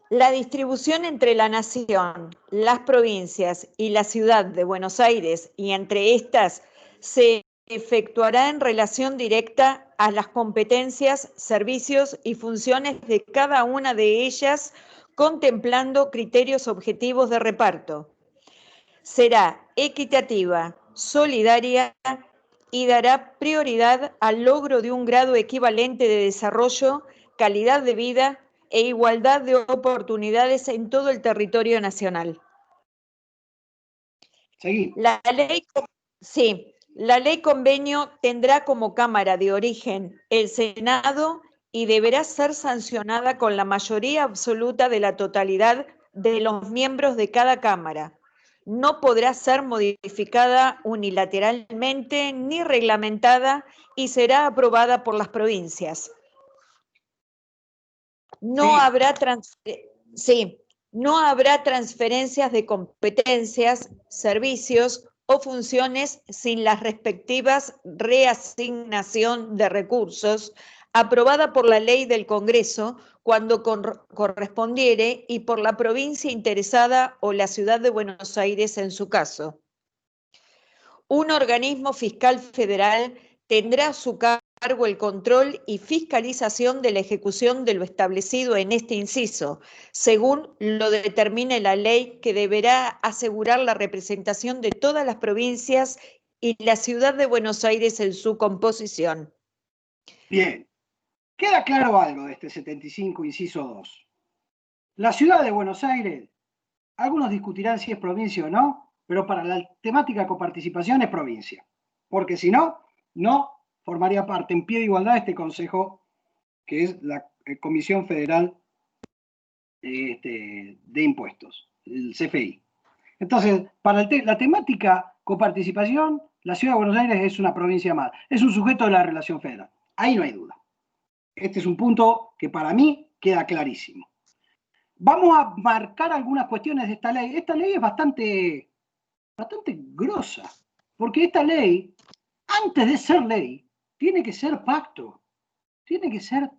La distribución entre la Nación, las provincias y la Ciudad de Buenos Aires y entre estas se efectuará en relación directa a las competencias, servicios y funciones de cada una de ellas, contemplando criterios objetivos de reparto. Será equitativa, solidaria y dará prioridad al logro de un grado equivalente de desarrollo, calidad de vida e igualdad de oportunidades en todo el territorio nacional. Seguí. La ley convenio tendrá como Cámara de origen el Senado y deberá ser sancionada con la mayoría absoluta de la totalidad de los miembros de cada Cámara. No podrá ser modificada unilateralmente ni reglamentada y será aprobada por las provincias. No habrá transferencias de competencias, servicios o funciones sin la respectivas reasignación de recursos aprobada por la ley del Congreso cuando correspondiere y por la provincia interesada o la Ciudad de Buenos Aires en su caso. Un organismo fiscal federal tendrá a su cargo el control y fiscalización de la ejecución de lo establecido en este inciso, según lo determine la ley, que deberá asegurar la representación de todas las provincias y la Ciudad de Buenos Aires en su composición. Bien, queda claro algo de este 75, inciso 2. La Ciudad de Buenos Aires, algunos discutirán si es provincia o no, pero para la temática coparticipación es provincia, porque si no, no formaría parte en pie de igualdad de este consejo, que es la Comisión Federal de Impuestos, el CFI. Entonces, para la temática coparticipación, la Ciudad de Buenos Aires es una provincia más, es un sujeto de la relación federal. Ahí no hay duda. Este es un punto que para mí queda clarísimo. Vamos a marcar algunas cuestiones de esta ley. Esta ley es bastante grosa, porque esta ley, antes de ser ley, tiene que ser pacto, tiene que ser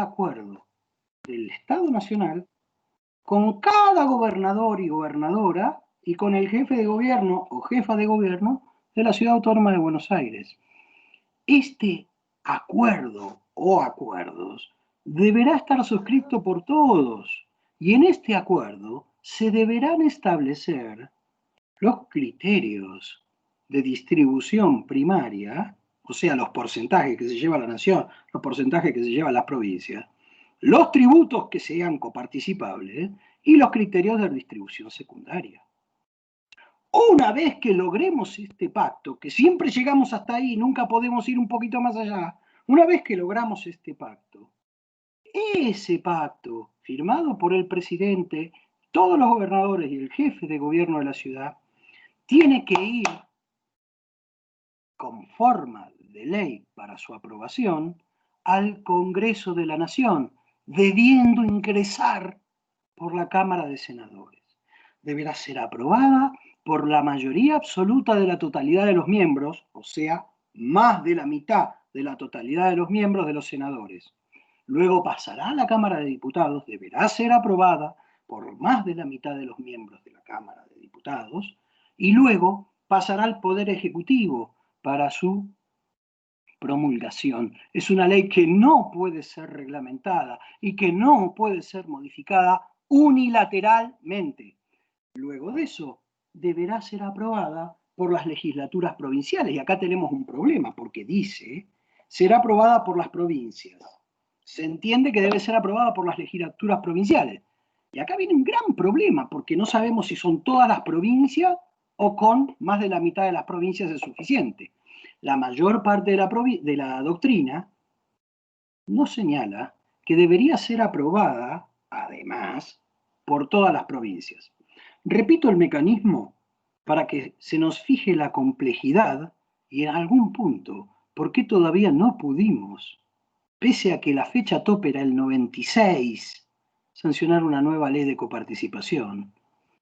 acuerdo del Estado Nacional con cada gobernador y gobernadora y con el jefe de gobierno o jefa de gobierno de la Ciudad Autónoma de Buenos Aires. Este acuerdo o acuerdos deberá estar suscrito por todos y en este acuerdo se deberán establecer los criterios de distribución primaria, o sea, los porcentajes que se lleva la nación, los porcentajes que se llevan las provincias, los tributos que sean coparticipables y los criterios de distribución secundaria. Una vez que logremos este pacto, que siempre llegamos hasta ahí, nunca podemos ir un poquito más allá, una vez que logramos este pacto, ese pacto firmado por el presidente, todos los gobernadores y el jefe de gobierno de la ciudad, tiene que ir con forma de ley para su aprobación al Congreso de la Nación, debiendo ingresar por la Cámara de Senadores. Deberá ser aprobada por la mayoría absoluta de la totalidad de los miembros, o sea, más de la mitad de la totalidad de los miembros de los senadores. Luego pasará a la Cámara de Diputados, deberá ser aprobada por más de la mitad de los miembros de la Cámara de Diputados, y luego pasará al Poder Ejecutivo para su promulgación. Es una ley que no puede ser reglamentada y que no puede ser modificada unilateralmente. Luego de eso, deberá ser aprobada por las legislaturas provinciales. Y acá tenemos un problema, porque dice, será aprobada por las provincias. Se entiende que debe ser aprobada por las legislaturas provinciales. Y acá viene un gran problema, porque no sabemos si son todas las provincias o con más de la mitad de las provincias es suficiente. La mayor parte de la doctrina nos señala que debería ser aprobada, además, por todas las provincias. Repito el mecanismo para que se nos fije la complejidad y en algún punto, ¿por qué todavía no pudimos, pese a que la fecha tope era el 96, sancionar una nueva ley de coparticipación?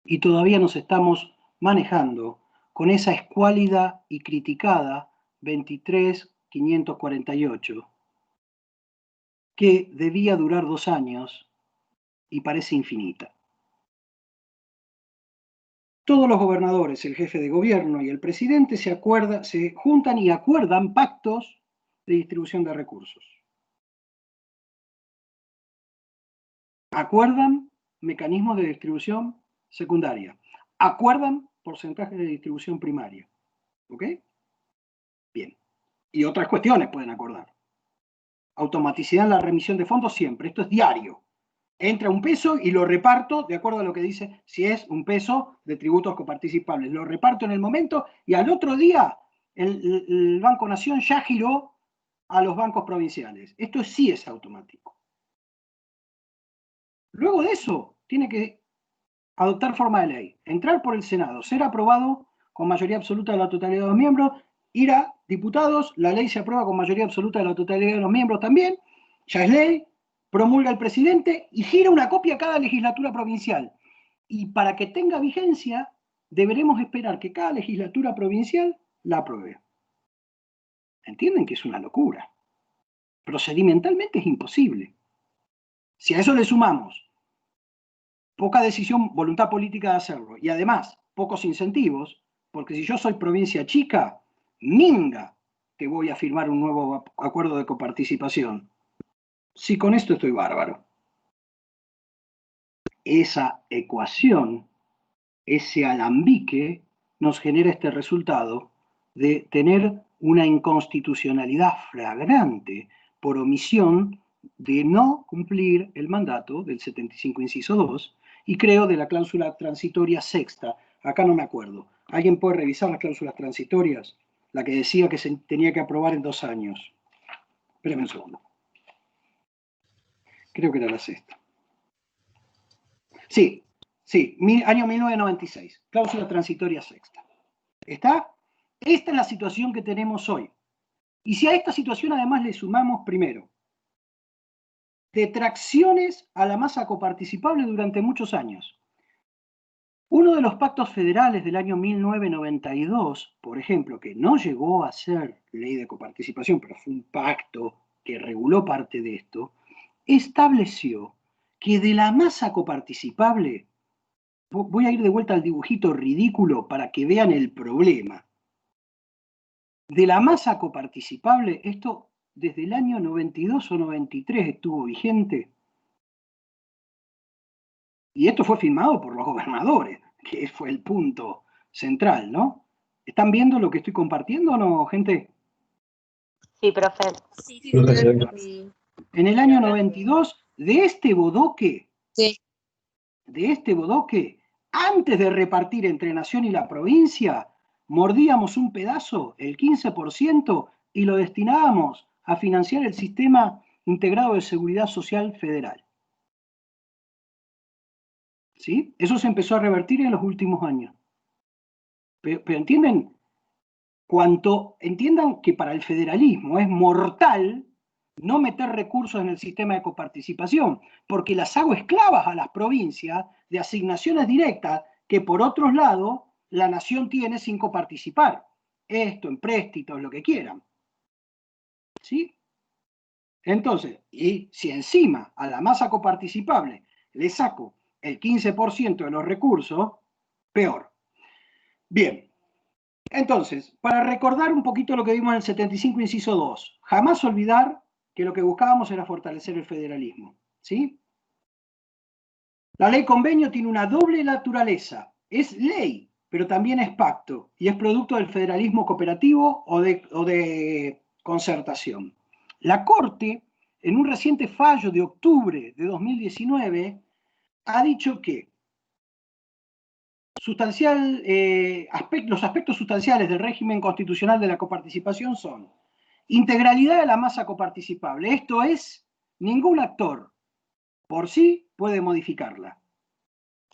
Y todavía nos estamos manejando con esa escuálida y criticada 23.548, que debía durar 2 años y parece infinita. Todos los gobernadores, el jefe de gobierno y el presidente se juntan y acuerdan pactos de distribución de recursos. Acuerdan mecanismos de distribución secundaria. Acuerdan porcentajes de distribución primaria. ¿Ok? Bien. Y otras cuestiones pueden acordar. Automaticidad en la remisión de fondos siempre. Esto es diario. Entra un peso y lo reparto de acuerdo a lo que dice, si es un peso de tributos coparticipables. Lo reparto en el momento y al otro día el Banco Nación ya giró a los bancos provinciales. Esto sí es automático. Luego de eso, tiene que adoptar forma de ley, entrar por el Senado, ser aprobado con mayoría absoluta de la totalidad de los miembros, ir a diputados, la ley se aprueba con mayoría absoluta de la totalidad de los miembros también, ya es ley, promulga el presidente y gira una copia a cada legislatura provincial. Y para que tenga vigencia, deberemos esperar que cada legislatura provincial la apruebe. ¿Entienden que es una locura? Procedimentalmente es imposible. Si a eso le sumamos poca decisión, voluntad política de hacerlo, y además pocos incentivos, porque si yo soy provincia chica, minga que voy a firmar un nuevo acuerdo de coparticipación. Sí, con esto estoy bárbaro. Esa ecuación, ese alambique, nos genera este resultado de tener una inconstitucionalidad flagrante por omisión de no cumplir el mandato del 75 inciso 2 y creo de la cláusula transitoria sexta. Acá no me acuerdo. ¿Alguien puede revisar las cláusulas transitorias? La que decía que se tenía que aprobar en 2 años. Espérame un segundo. Creo que era la sexta. Sí, año 1996, cláusula transitoria sexta. ¿Está? Esta es la situación que tenemos hoy. Y si a esta situación además le sumamos, primero, detracciones a la masa coparticipable durante muchos años. Uno de los pactos federales del año 1992, por ejemplo, que no llegó a ser ley de coparticipación, pero fue un pacto que reguló parte de esto, estableció que de la masa coparticipable, voy a ir de vuelta al dibujito ridículo para que vean el problema. De la masa coparticipable, esto desde el año 92 o 93 estuvo vigente. Y esto fue firmado por los gobernadores, que fue el punto central, ¿no? ¿Están viendo lo que estoy compartiendo o no, gente? Sí, profe. Sí. En el año 92, de este bodoque, antes de repartir entre Nación y la provincia, mordíamos un pedazo, el 15%, y lo destinábamos a financiar el Sistema Integrado de Seguridad Social Federal. ¿Sí? Eso se empezó a revertir en los últimos años. Pero ¿entienden? Entiendan que para el federalismo es mortal no meter recursos en el sistema de coparticipación, porque las hago esclavas a las provincias de asignaciones directas que por otro lado la Nación tiene sin coparticipar. Esto, empréstitos, lo que quieran. ¿Sí? Entonces, y si encima a la masa coparticipable le saco el 15% de los recursos, peor. Bien. Entonces, para recordar un poquito lo que vimos en el 75 inciso 2, jamás olvidar que lo que buscábamos era fortalecer el federalismo. ¿Sí? La ley convenio tiene una doble naturaleza. Es ley, pero también es pacto, y es producto del federalismo cooperativo o de concertación. La Corte, en un reciente fallo de octubre de 2019, ha dicho que los aspectos sustanciales del régimen constitucional de la coparticipación son integralidad de la masa coparticipable, esto es, ningún actor por sí puede modificarla.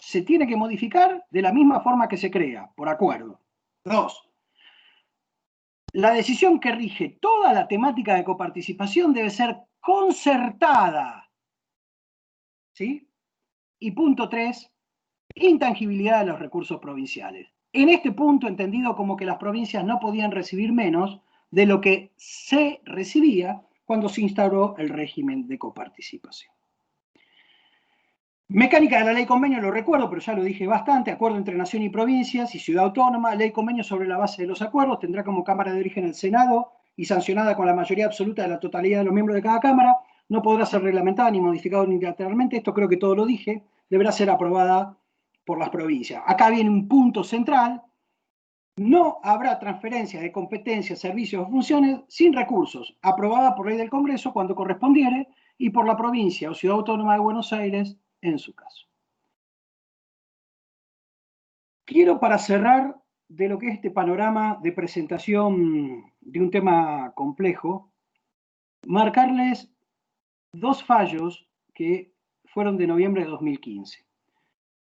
se tiene que modificar de la misma forma que se crea, por acuerdo. 2. La decisión que rige toda la temática de coparticipación debe ser concertada. ¿Sí? Y punto 3, intangibilidad de los recursos provinciales. En este punto, entendido como que las provincias no podían recibir menos de lo que se recibía cuando se instauró el régimen de coparticipación. Mecánica de la ley convenio, lo recuerdo, pero ya lo dije bastante. Acuerdo entre nación y provincias y ciudad autónoma. Ley convenio sobre la base de los acuerdos. Tendrá como cámara de origen el Senado y sancionada con la mayoría absoluta de la totalidad de los miembros de cada cámara. No podrá ser reglamentada ni modificada unilateralmente. Esto creo que todo lo dije. Deberá ser aprobada por las provincias. Acá viene un punto central. No habrá transferencia de competencias, servicios o funciones sin recursos. Aprobada por ley del Congreso cuando correspondiere y por la provincia o ciudad autónoma de Buenos Aires en su caso. Quiero, para cerrar de lo que es este panorama de presentación de un tema complejo, marcarles dos fallos que fueron de noviembre de 2015.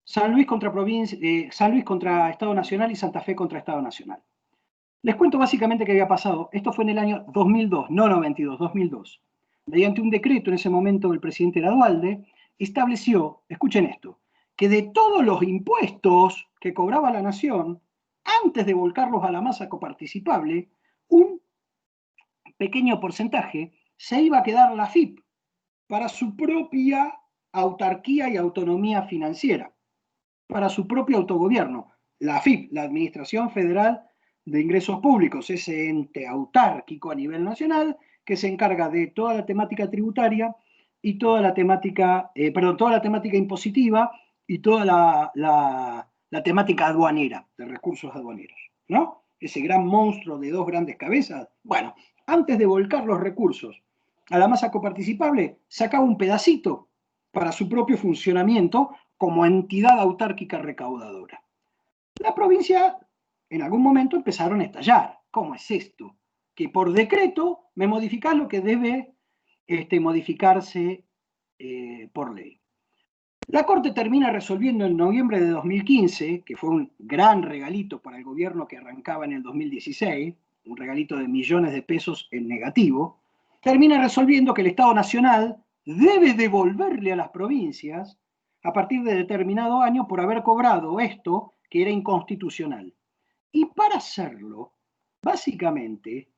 San Luis contra Estado Nacional y Santa Fe contra Estado Nacional. Les cuento básicamente qué había pasado. Esto fue en el año 2002, no 92, 2002. Mediante un decreto, en ese momento el presidente era Duhalde, estableció, escuchen esto, que de todos los impuestos que cobraba la nación, antes de volcarlos a la masa coparticipable, un pequeño porcentaje se iba a quedar la AFIP para su propia autarquía y autonomía financiera, para su propio autogobierno. La AFIP, la Administración Federal de Ingresos Públicos, ese ente autárquico a nivel nacional que se encarga de toda la temática tributaria y toda la temática, toda la temática impositiva y toda la temática aduanera, de recursos aduaneros, ¿no? Ese gran monstruo de dos grandes cabezas. Bueno, antes de volcar los recursos a la masa coparticipable, sacaba un pedacito para su propio funcionamiento como entidad autárquica recaudadora. La provincia, en algún momento, empezaron a estallar. ¿Cómo es esto? Que por decreto me modificás lo que debe modificarse por ley. La Corte termina resolviendo en noviembre de 2015, que fue un gran regalito para el gobierno que arrancaba en el 2016, un regalito de millones de pesos en negativo, termina resolviendo que el Estado Nacional debe devolverle a las provincias a partir de determinado año por haber cobrado esto que era inconstitucional. Y para hacerlo, básicamente,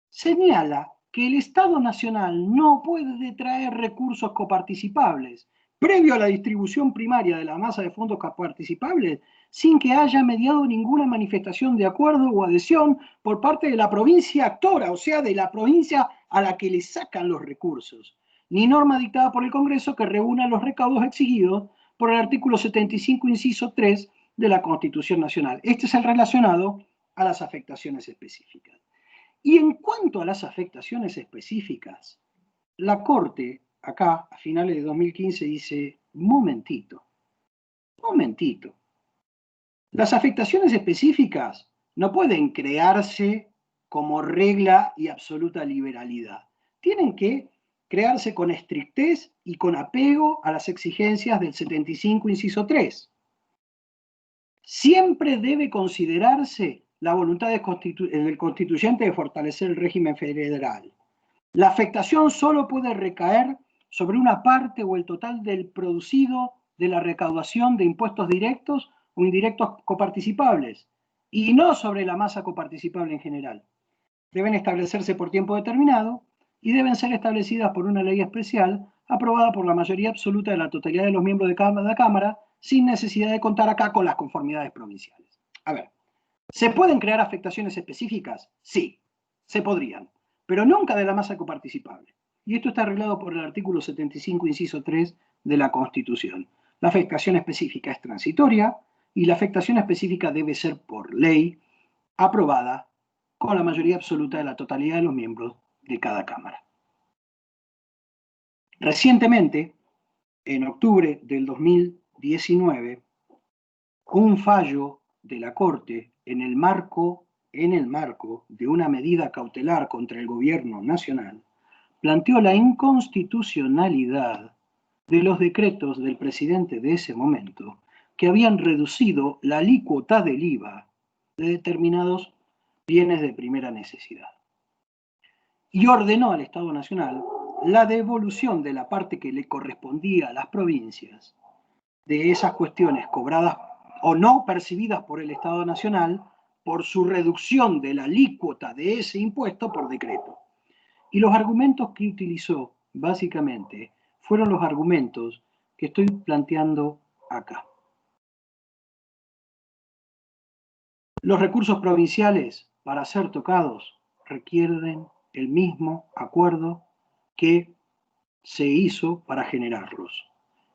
señala que el Estado Nacional no puede detraer recursos coparticipables previo a la distribución primaria de la masa de fondos coparticipables sin que haya mediado ninguna manifestación de acuerdo o adhesión por parte de la provincia actora, o sea, de la provincia a la que le sacan los recursos, ni norma dictada por el Congreso que reúna los recaudos exigidos por el artículo 75, inciso 3 de la Constitución Nacional. Este es el relacionado a las afectaciones específicas. Y en cuanto a las afectaciones específicas, la Corte, acá, a finales de 2015, dice, momentito. Las afectaciones específicas no pueden crearse como regla y absoluta liberalidad. Tienen que crearse con estrictez y con apego a las exigencias del 75, inciso 3. Siempre debe considerarse la voluntad del constituyente de fortalecer el régimen federal. La afectación solo puede recaer sobre una parte o el total del producido de la recaudación de impuestos directos o indirectos coparticipables, y no sobre la masa coparticipable en general. Deben establecerse por tiempo determinado y deben ser establecidas por una ley especial aprobada por la mayoría absoluta de la totalidad de los miembros de cada Cámara, sin necesidad de contar acá con las conformidades provinciales. A ver, ¿se pueden crear afectaciones específicas? Sí, se podrían, pero nunca de la masa coparticipable. Y esto está arreglado por el artículo 75, inciso 3 de la Constitución. La afectación específica es transitoria y la afectación específica debe ser por ley aprobada con la mayoría absoluta de la totalidad de los miembros de cada Cámara. Recientemente, en octubre del 2019, un fallo de la Corte en el marco de una medida cautelar contra el gobierno nacional planteó la inconstitucionalidad de los decretos del presidente de ese momento que habían reducido la alícuota del IVA de determinados bienes de primera necesidad. Y ordenó al Estado Nacional la devolución de la parte que le correspondía a las provincias de esas cuestiones cobradas o no percibidas por el Estado Nacional por su reducción de la alícuota de ese impuesto por decreto. Y los argumentos que utilizó, básicamente, fueron los argumentos que estoy planteando acá. Los recursos provinciales, para ser tocados, requieren el mismo acuerdo que se hizo para generarlos.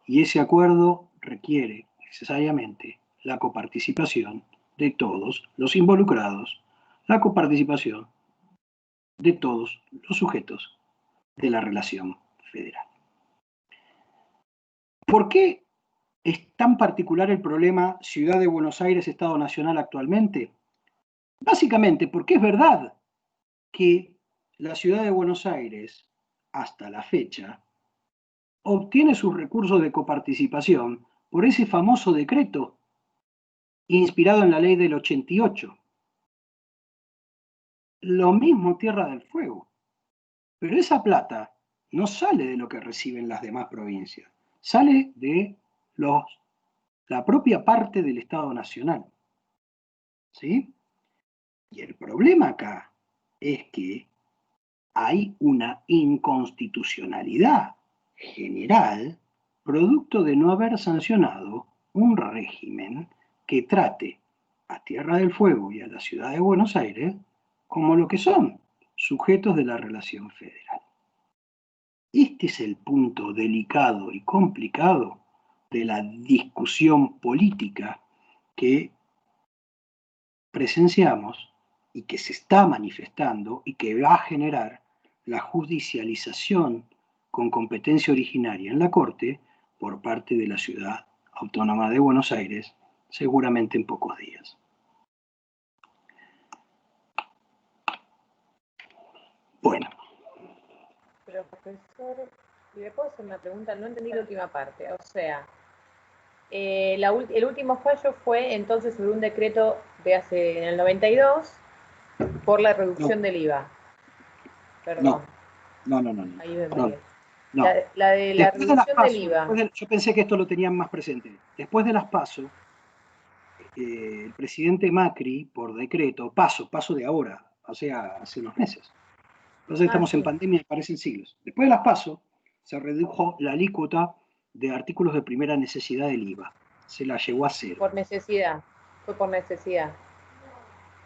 Y ese acuerdo requiere necesariamente la coparticipación de todos los involucrados, la coparticipación de todos los sujetos de la relación federal. ¿Por qué es tan particular el problema Ciudad de Buenos Aires, Estado Nacional actualmente? Básicamente porque es verdad que la Ciudad de Buenos Aires, hasta la fecha, obtiene sus recursos de coparticipación por ese famoso decreto inspirado en la ley del 88. Lo mismo Tierra del Fuego. Pero esa plata no sale de lo que reciben las demás provincias, sale de la propia parte del Estado Nacional. ¿Sí? Y el problema acá es que hay una inconstitucionalidad general producto de no haber sancionado un régimen que trate a Tierra del Fuego y a la Ciudad de Buenos Aires como lo que son, sujetos de la relación federal. Este es el punto delicado y complicado de la discusión política que presenciamos y que se está manifestando y que va a generar la judicialización con competencia originaria en la Corte por parte de la Ciudad Autónoma de Buenos Aires, seguramente en pocos días. Bueno. Pero profesor, si le puedo hacer una pregunta, no entendí la última parte. O sea, el último fallo fue entonces sobre un decreto de en el 92 por la reducción del IVA. Perdón. No. Ahí me No. La de la reducción del IVA. Yo pensé que esto lo tenían más presente. Después de las PASO, el presidente Macri, por decreto, paso de ahora, o sea, hace unos meses. Entonces estamos en pandemia y parecen siglos. Después de las PASO, se redujo la alícuota de artículos de primera necesidad del IVA. Se la llevó a cero. Por necesidad. Fue por necesidad.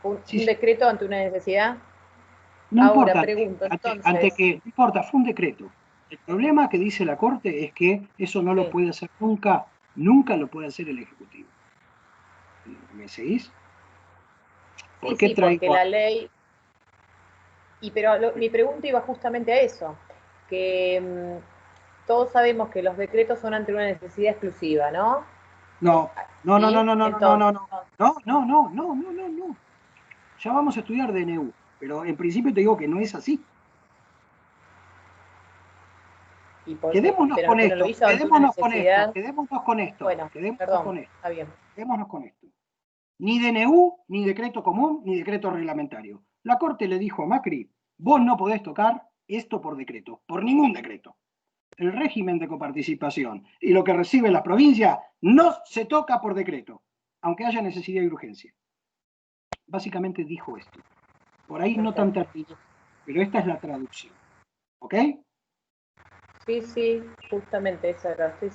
¿Un decreto ante una necesidad? No ahora importa, pregunto, entonces. no importa, fue un decreto. El problema que dice la Corte es que eso no lo puede hacer nunca lo puede hacer el Ejecutivo. ¿Me seguís? ¿Por qué porque la ley... mi pregunta iba justamente a eso, que todos sabemos que los decretos son ante una necesidad exclusiva, ¿no? No. Ya vamos a estudiar DNU, pero en principio te digo que no es así. Quedémonos con esto. Quedémonos con esto. Ni DNU, ni decreto común, ni decreto reglamentario. La Corte le dijo a Macri, vos no podés tocar esto por decreto, por ningún decreto. El régimen de coparticipación y lo que recibe la provincia no se toca por decreto, aunque haya necesidad y urgencia. Básicamente dijo esto. Por ahí no tan tardío, pero esta es la traducción. ¿Ok? Sí, justamente esa era, sí.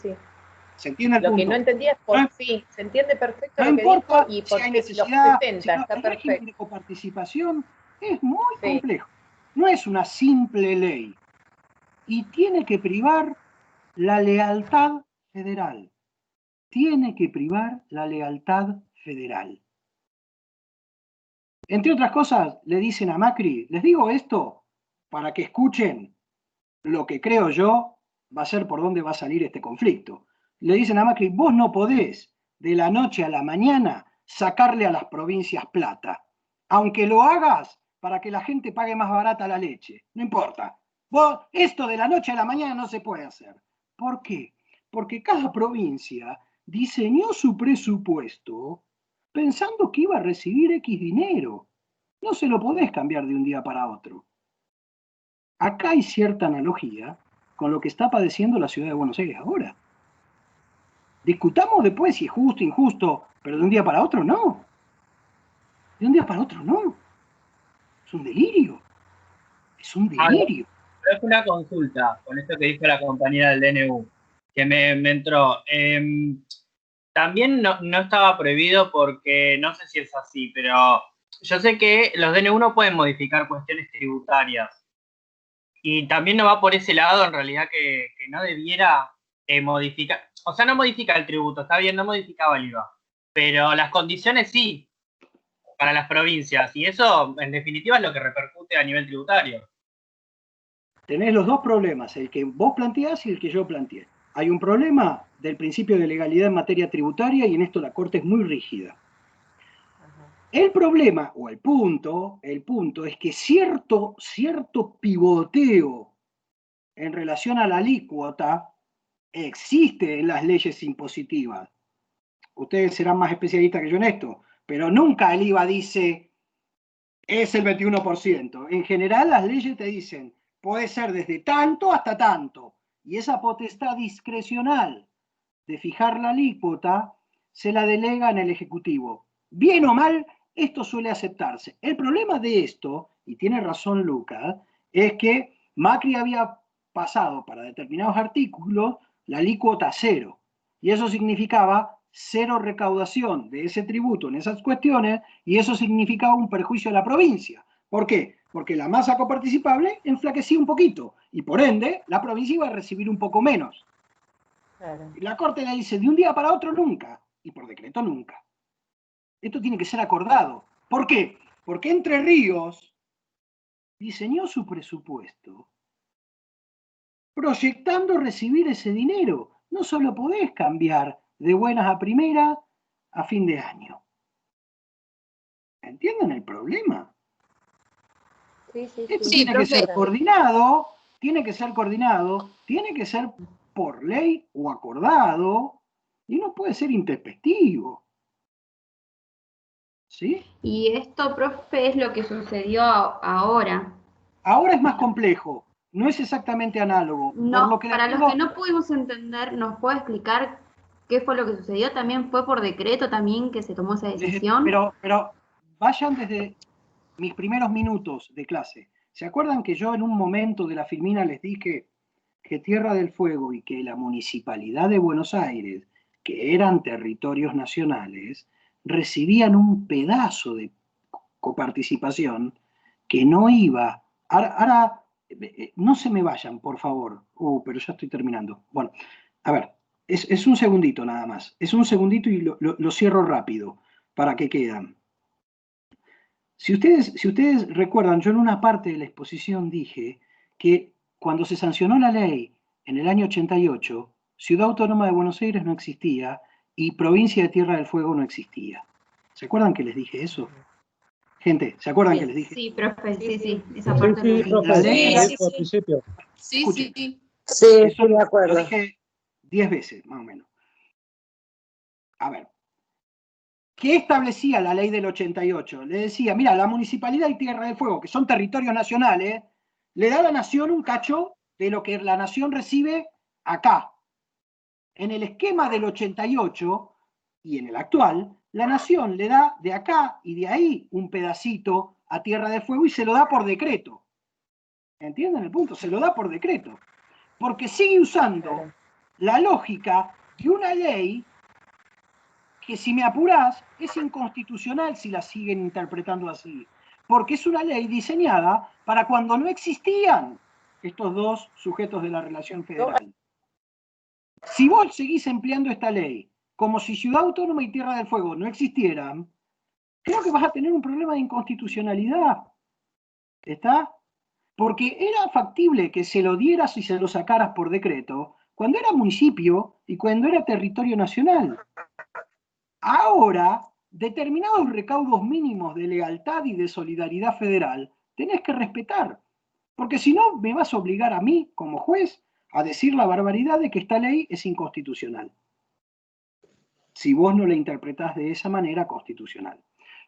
¿Se entiende el punto? Lo que no entendía es por sí, se entiende perfecto no lo que importa dijo y si por hay qué necesidad, los 70 está el perfecto. régimen de coparticipación es muy complejo. No es una simple ley. Y tiene que privar la lealtad federal. Tiene que privar la lealtad federal. Entre otras cosas, le dicen a Macri, les digo esto para que escuchen lo que creo yo va a ser por dónde va a salir este conflicto. Le dicen a Macri, vos no podés de la noche a la mañana sacarle a las provincias plata, aunque lo hagas para que la gente pague más barata la leche. No importa. Vos, esto de la noche a la mañana no se puede hacer. ¿Por qué? Porque cada provincia diseñó su presupuesto pensando que iba a recibir X dinero. No se lo podés cambiar de un día para otro. Acá hay cierta analogía con lo que está padeciendo la ciudad de Buenos Aires ahora. Discutamos después si es justo, injusto, pero de un día para otro no. De un día para otro no. Es un delirio. Es un delirio. Pero es una consulta con esto que dijo la compañera del DNU, que me entró. También no estaba prohibido porque, no sé si es así, pero yo sé que los DNU no pueden modificar cuestiones tributarias. Y también no va por ese lado, en realidad, que no debiera modificar. O sea, no modifica el tributo, está bien, no modificaba el IVA. Pero las condiciones sí, para las provincias. Y eso, en definitiva, es lo que repercute a nivel tributario. Tenés los dos problemas, el que vos planteás y el que yo planteé. Hay un problema del principio de legalidad en materia tributaria y en esto la Corte es muy rígida. El problema, o el punto es que cierto pivoteo en relación a la alícuota existe en las leyes impositivas. Ustedes serán más especialistas que yo en esto, pero nunca el IVA dice es el 21%. En general las leyes te dicen puede ser desde tanto hasta tanto. Y esa potestad discrecional de fijar la alícuota se la delega en el Ejecutivo. Bien o mal, esto suele aceptarse. El problema de esto, y tiene razón Lucas, es que Macri había pasado para determinados artículos la alícuota cero. Y eso significaba cero recaudación de ese tributo en esas cuestiones, y eso significaba un perjuicio a la provincia. ¿Por qué? Porque la masa coparticipable enflaquecía un poquito, y por ende, la provincia iba a recibir un poco menos. Claro. La Corte le dice, de un día para otro nunca, y por decreto nunca. Esto tiene que ser acordado. ¿Por qué? Porque Entre Ríos diseñó su presupuesto proyectando recibir ese dinero. No solo podés cambiar de buenas a primeras a fin de año. ¿Entienden el problema? Esto tiene que ser coordinado, tiene que ser por ley o acordado, y no puede ser intempestivo. ¿Sí? Y esto, profe, es lo que sucedió ahora. Ahora es más complejo, no es exactamente análogo. No, los que no pudimos entender, ¿nos puede explicar qué fue lo que sucedió? ¿También fue por decreto también que se tomó esa decisión? Pero vayan desde mis primeros minutos de clase. ¿Se acuerdan que yo en un momento de la filmina les dije que Tierra del Fuego y que la Municipalidad de Buenos Aires, que eran territorios nacionales, recibían un pedazo de coparticipación que no iba... Ahora, no se me vayan, por favor. Pero ya estoy terminando. Bueno, a ver, es un segundito nada más. Es un segundito y lo cierro rápido para que quedan. Si ustedes recuerdan, yo en una parte de la exposición dije que cuando se sancionó la ley en el año 88, Ciudad Autónoma de Buenos Aires no existía y Provincia de Tierra del Fuego no existía. ¿Se acuerdan que les dije eso? Gente, ¿se acuerdan que les dije? Sí, profe, sí. Esa parte Sí, eso de acuerdo. Lo dije 10 veces, más o menos. A ver. ¿Qué establecía la ley del 88? Le decía, mira, la Municipalidad y Tierra del Fuego, que son territorios nacionales, le da a la nación un cacho de lo que la nación recibe acá. En el esquema del 88 y en el actual, la nación le da de acá y de ahí un pedacito a Tierra del Fuego y se lo da por decreto. ¿Entienden el punto? Se lo da por decreto. Porque sigue usando la lógica de una ley que, si me apurás, es inconstitucional si la siguen interpretando así. Porque es una ley diseñada para cuando no existían estos dos sujetos de la relación federal. Si vos seguís empleando esta ley como si Ciudad Autónoma y Tierra del Fuego no existieran, creo que vas a tener un problema de inconstitucionalidad. ¿Está? Porque era factible que se lo dieras y se lo sacaras por decreto cuando era municipio y cuando era territorio nacional. Ahora, determinados recaudos mínimos de lealtad y de solidaridad federal tenés que respetar, porque si no me vas a obligar a mí, como juez, a decir la barbaridad de que esta ley es inconstitucional. si vos no la interpretás de esa manera constitucional.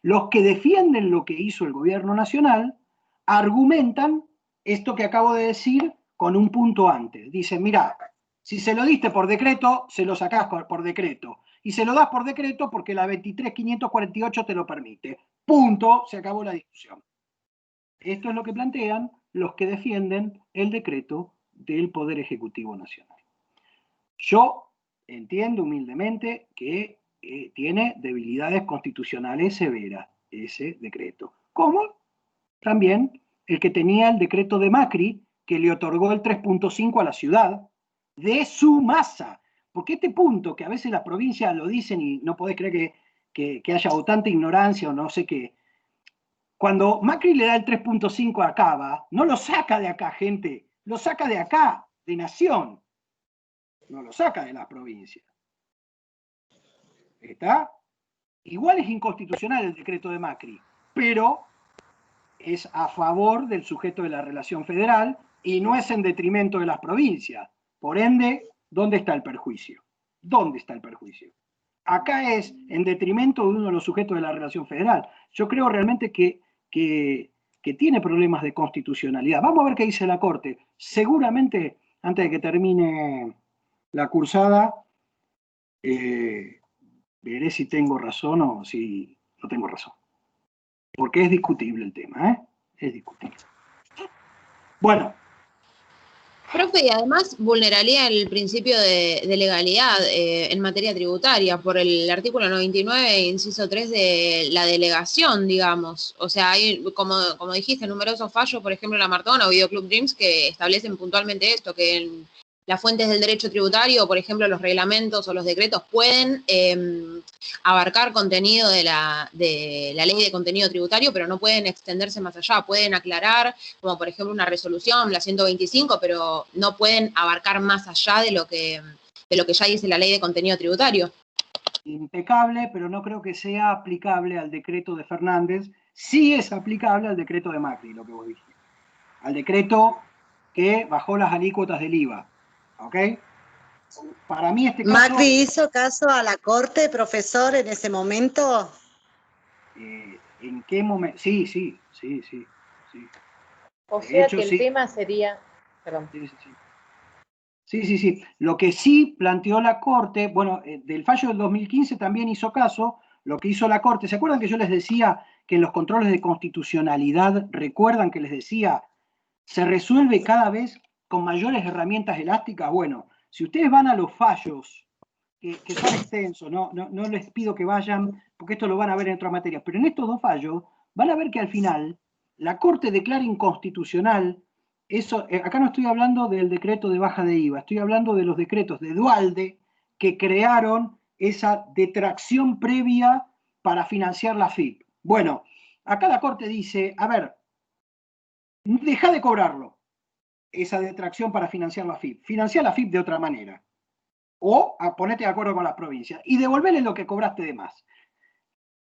Los que defienden lo que hizo el gobierno nacional argumentan esto que acabo de decir con un punto antes. Dicen, mirá, si se lo diste por decreto, se lo sacás por decreto. Y se lo das por decreto porque la 23.548 te lo permite. Punto, se acabó la discusión. Esto es lo que plantean los que defienden el decreto del Poder Ejecutivo Nacional. Yo entiendo humildemente que tiene debilidades constitucionales severas ese decreto. Como también el que tenía el decreto de Macri, que le otorgó el 3.5 a la ciudad de su masa. Porque este punto, que a veces las provincias lo dicen y no podés creer que haya o tanta ignorancia o no sé qué. Cuando Macri le da el 3.5 a Cava, no lo saca de acá, gente, lo saca de acá, de Nación. No lo saca de las provincias. ¿Está? Igual es inconstitucional el decreto de Macri, pero es a favor del sujeto de la relación federal y no es en detrimento de las provincias. Por ende, ¿dónde está el perjuicio? ¿Dónde está el perjuicio? Acá es en detrimento de uno de los sujetos de la relación federal. Yo creo realmente que tiene problemas de constitucionalidad. Vamos a ver qué dice la Corte. Seguramente, antes de que termine la cursada, veré si tengo razón o si no tengo razón. Porque es discutible el tema, ¿eh? Es discutible. Bueno. Profe, y además vulneraría el principio de legalidad en materia tributaria por el artículo 99, inciso 3 de la delegación, digamos. O sea, hay, como dijiste, numerosos fallos, por ejemplo, la Martona o Videoclub Dreams, que establecen puntualmente esto, que en las fuentes del derecho tributario, por ejemplo, los reglamentos o los decretos pueden abarcar contenido de la ley de contenido tributario, pero no pueden extenderse más allá. Pueden aclarar, como por ejemplo una resolución, la 125, pero no pueden abarcar más allá de lo que ya dice la ley de contenido tributario. Impecable, pero no creo que sea aplicable al decreto de Fernández. Sí es aplicable al decreto de Macri, lo que vos dijiste. Al decreto que bajó las alícuotas del IVA. ¿Ok? Para mí este caso... ¿Macri hizo caso a la Corte, profesor, en ese momento? ¿En qué momento? Sí. O sea que el tema sería... Perdón. Sí. Lo que sí planteó la Corte, bueno, del fallo del 2015 también hizo caso, lo que hizo la Corte. ¿Se acuerdan que yo les decía que en los controles de constitucionalidad, recuerdan que les decía, se resuelve cada vez con mayores herramientas elásticas? Bueno, si ustedes van a los fallos, que son extensos, no les pido que vayan, porque esto lo van a ver en otras materias, pero en estos dos fallos van a ver que al final la Corte declara inconstitucional, eso, acá no estoy hablando del decreto de baja de IVA, estoy hablando de los decretos de Duhalde que crearon esa detracción previa para financiar la FIP. Bueno, acá la Corte dice, a ver, deja de cobrarlo, esa detracción para financiar la FIP. Financiar la FIP de otra manera. O ponete de acuerdo con las provincias. Y devolverle lo que cobraste de más.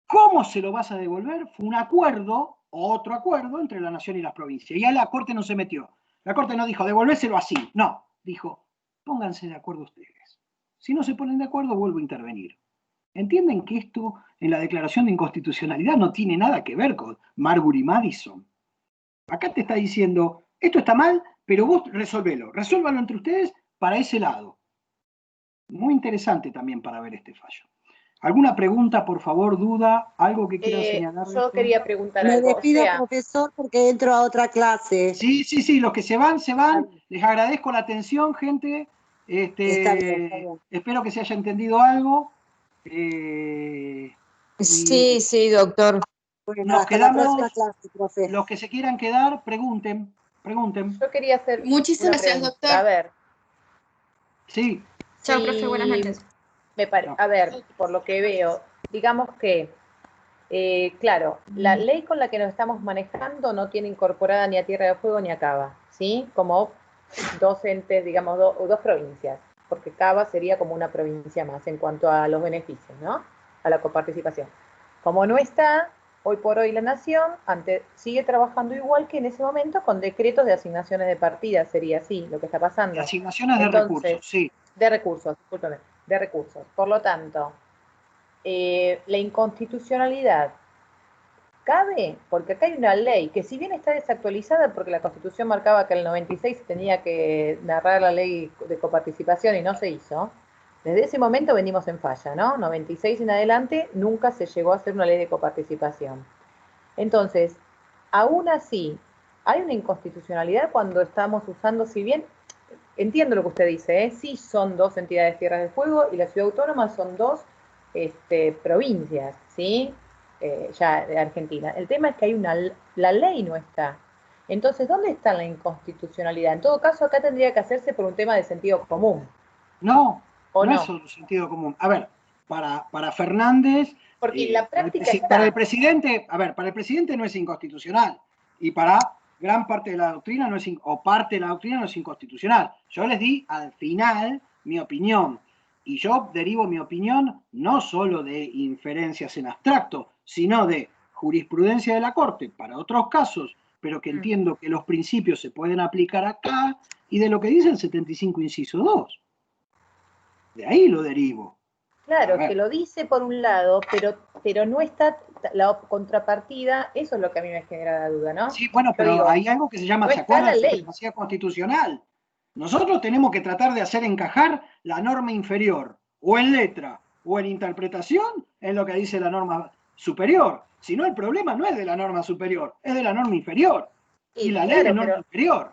¿Cómo se lo vas a devolver? Fue un acuerdo, otro acuerdo, entre la Nación y las provincias. Y ahí la Corte no se metió. La Corte no dijo, devolvéselo así. No, dijo, pónganse de acuerdo ustedes. Si no se ponen de acuerdo, vuelvo a intervenir. ¿Entienden que esto en la declaración de inconstitucionalidad no tiene nada que ver con Marbury Madison? Acá te está diciendo, esto está mal, pero vos resolvelo entre ustedes para ese lado. Muy interesante también para ver este fallo. ¿Alguna pregunta, por favor, duda? ¿Algo que quieran señalar? Yo quería preguntar Me algo. despido, profesor, porque entro a otra clase. Sí, los que se van. Les agradezco la atención, gente. Está bien. Espero que se haya entendido algo. Sí, doctor. Bueno, nos quedamos, la próxima clase, profe. Los que se quieran quedar, pregunten. Yo quería hacer muchísimas gracias, doctor. A ver. Sí. Chao, profe, buenas noches. A ver, por lo que veo, digamos que, claro, la ley con la que nos estamos manejando no tiene incorporada ni a Tierra de Fuego ni a Cava, ¿sí? Como dos entes, digamos, dos provincias, porque Cava sería como una provincia más en cuanto a los beneficios, ¿no? A la coparticipación. Como no está, hoy por hoy la Nación sigue trabajando igual que en ese momento con decretos de asignaciones de partidas, sería así lo que está pasando. Asignaciones de recursos, sí. De recursos, discúlpame, de recursos. Por lo tanto, la inconstitucionalidad cabe, porque acá hay una ley que si bien está desactualizada porque la Constitución marcaba que en el 96 se tenía que narrar la ley de coparticipación y no se hizo, desde ese momento venimos en falla, ¿no? 96 en adelante nunca se llegó a hacer una ley de coparticipación. Entonces, aún así, hay una inconstitucionalidad cuando estamos usando, si bien, entiendo lo que usted dice, sí son dos entidades tierras de juego y la ciudad autónoma son dos provincias, ¿sí? Ya de Argentina. El tema es que la ley no está. Entonces, ¿dónde está la inconstitucionalidad? En todo caso, acá tendría que hacerse por un tema de sentido común. No, no es solo sentido común. A ver, para Fernández... Porque la práctica para el presidente, para el presidente no es inconstitucional. Y para gran parte de la doctrina parte de la doctrina no es inconstitucional. Yo les di al final mi opinión. Y yo derivo mi opinión no solo de inferencias en abstracto, sino de jurisprudencia de la Corte para otros casos, pero que entiendo que los principios se pueden aplicar acá, y de lo que dice el 75 inciso 2. De ahí lo derivo. Claro, que lo dice por un lado, pero no está la contrapartida, eso es lo que a mí me genera la duda, ¿no? Sí, bueno, pero digo, hay algo que se llama, no ¿se acuerdan? La supremacía constitucional. Nosotros tenemos que tratar de hacer encajar la norma inferior, o en letra, o en interpretación, en lo que dice la norma superior. Si no, el problema no es de la norma superior, es de la norma inferior. Y la ley es norma inferior.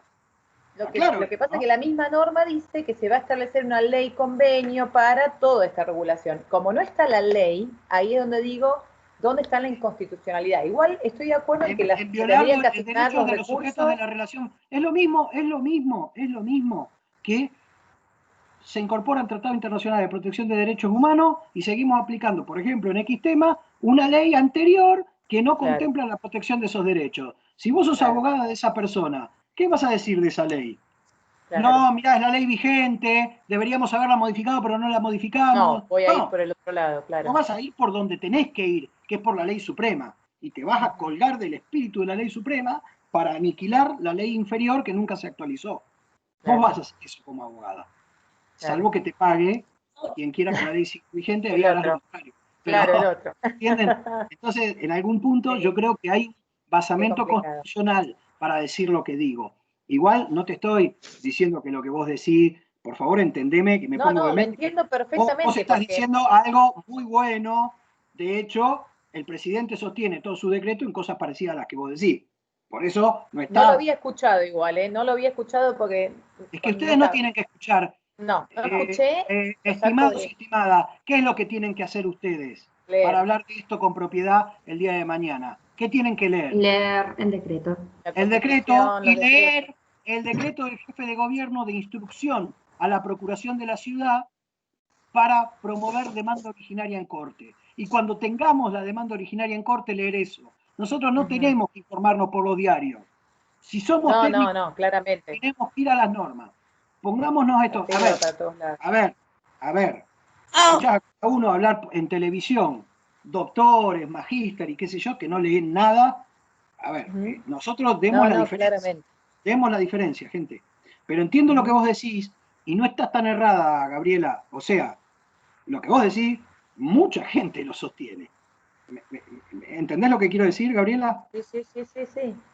Lo que pasa es que la misma norma dice que se va a establecer una ley convenio para toda esta regulación. Como no está la ley, ahí es donde digo, ¿dónde está la inconstitucionalidad? Igual estoy de acuerdo en que las tendrían que asignar los recursos. Sujetos de la relación. Es lo mismo que se incorpora al Tratado Internacional de Protección de Derechos Humanos y seguimos aplicando, por ejemplo, en X tema, una ley anterior que no contempla la protección de esos derechos. Si vos sos abogada de esa persona, ¿qué vas a decir de esa ley? Claro. No, mirá, es la ley vigente, deberíamos haberla modificado, pero no la modificamos. No, voy a ir por el otro lado, claro. No vas a ir por donde tenés que ir, que es por la ley suprema. Y te vas a colgar del espíritu de la ley suprema para aniquilar la ley inferior que nunca se actualizó. Claro. Vos vas a hacer eso como abogada. Claro. Salvo que te pague quien quiera que la ley siga vigente, debería hablar lo contrario. Claro, el otro. ¿Entienden? Entonces, en algún punto yo creo que hay basamento constitucional para decir lo que digo. Igual no te estoy diciendo que lo que vos decís, por favor entendeme que me pongo de mente. Lo entiendo perfectamente. Vos estás diciendo algo muy bueno. De hecho, el presidente sostiene todo su decreto en cosas parecidas a las que vos decís. Por eso no está... No lo había escuchado igual, ¿eh? No lo había escuchado porque... Es que ustedes no tienen que escuchar. No escuché. Estimados y estimadas, ¿qué es lo que tienen que hacer ustedes para hablar de esto con propiedad el día de mañana? ¿Qué tienen que leer? Leer el decreto. El decreto y leer el decreto del jefe de gobierno de instrucción a la Procuración de la Ciudad para promover demanda originaria en corte. Y cuando tengamos la demanda originaria en corte, leer eso. Nosotros no tenemos que informarnos por los diarios. Si somos técnicos, claramente. Tenemos que ir a las normas. Pongámonos esto. A ver. Escuchá a uno hablar en televisión, doctores, magíster y qué sé yo, que no leen nada. A ver, nosotros demos la diferencia. Claramente. Demos la diferencia, gente. Pero entiendo lo que vos decís y no estás tan errada, Gabriela. O sea, lo que vos decís, mucha gente lo sostiene. ¿Entendés lo que quiero decir, Gabriela? Sí.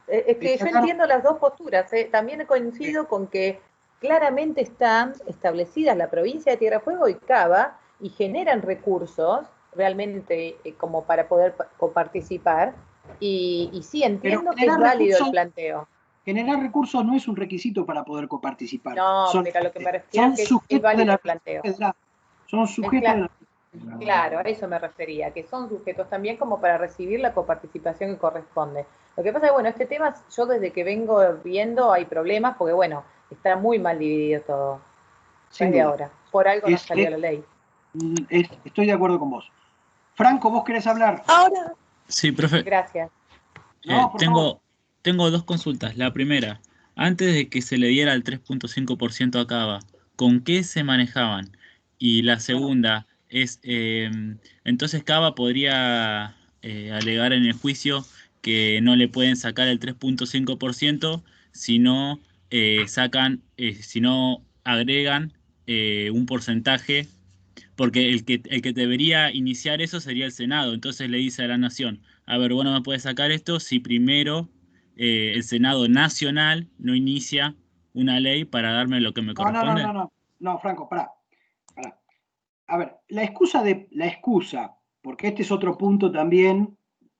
Es que yo entiendo las dos posturas. También coincido con que claramente están establecidas la provincia de Tierra del Fuego y Cava y generan recursos realmente como para poder participar. Y sí, entiendo que es válido el planteo. Generar recursos no es un requisito para poder coparticipar. No, pero lo que me refiero es que es válido el planteo. Son sujetos de la... Claro, a eso me refería, que son sujetos también como para recibir la coparticipación que corresponde. Lo que pasa es que, bueno, este tema, yo desde que vengo viendo hay problemas, porque, bueno, está muy mal dividido todo. Desde ahora. Por algo no salió la ley. Estoy de acuerdo con vos. Franco, ¿vos querés hablar? Ahora. Sí, profe. Gracias. Tengo dos consultas. La primera, antes de que se le diera el 3.5% a Cava, ¿con qué se manejaban? Y la segunda es, entonces Cava podría alegar en el juicio que no le pueden sacar el 3.5% si no si no agregan un porcentaje porque el que debería iniciar eso sería el Senado. Entonces le dice a la Nación, a ver, vos no me puedes sacar esto si primero el Senado Nacional no inicia una ley para darme lo que me corresponde. No, Franco, pará. A ver, la excusa, porque este es otro punto también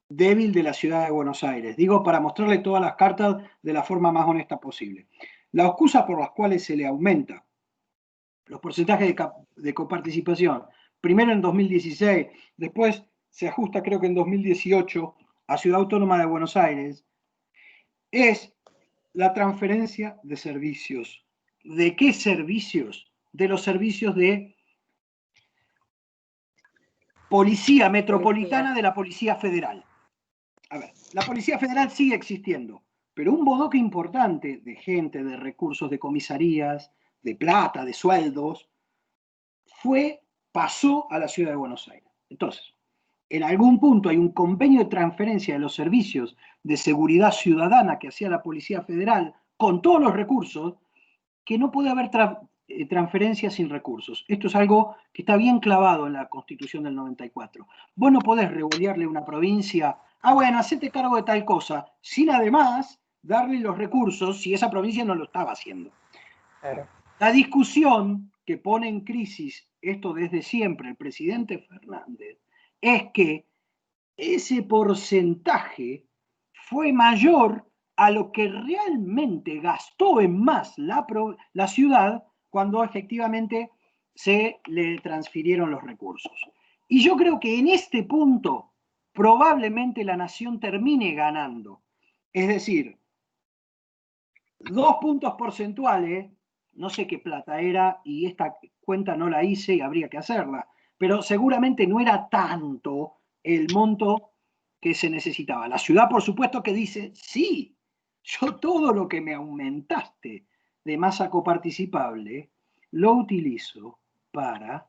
débil de la ciudad de Buenos Aires, digo para mostrarle todas las cartas de la forma más honesta posible. La excusa por las cuales se le aumenta los porcentajes de coparticipación, primero en 2016, después se ajusta creo que en 2018 a Ciudad Autónoma de Buenos Aires, es la transferencia de servicios. ¿De qué servicios? De los servicios de Policía Metropolitana de la Policía Federal. A ver, la Policía Federal sigue existiendo, pero un bodoque importante de gente, de recursos, de comisarías, de plata, de sueldos, pasó a la ciudad de Buenos Aires. Entonces, en algún punto hay un convenio de transferencia de los servicios de seguridad ciudadana que hacía la Policía Federal con todos los recursos, que no puede haber transferencia sin recursos. Esto es algo que está bien clavado en la Constitución del 94. Vos no podés revolearle a una provincia, bueno, hacete cargo de tal cosa, sin además darle los recursos si esa provincia no lo estaba haciendo. Claro. La discusión que pone en crisis esto desde siempre el presidente Fernández es que ese porcentaje fue mayor a lo que realmente gastó en más la ciudad cuando efectivamente se le transfirieron los recursos. Y yo creo que en este punto probablemente la nación termine ganando. Es decir, 2 puntos porcentuales, no sé qué plata era y esta cuenta no la hice y habría que hacerla, pero seguramente no era tanto el monto que se necesitaba. La ciudad, por supuesto, que dice, sí, yo todo lo que me aumentaste de masa coparticipable lo utilizo para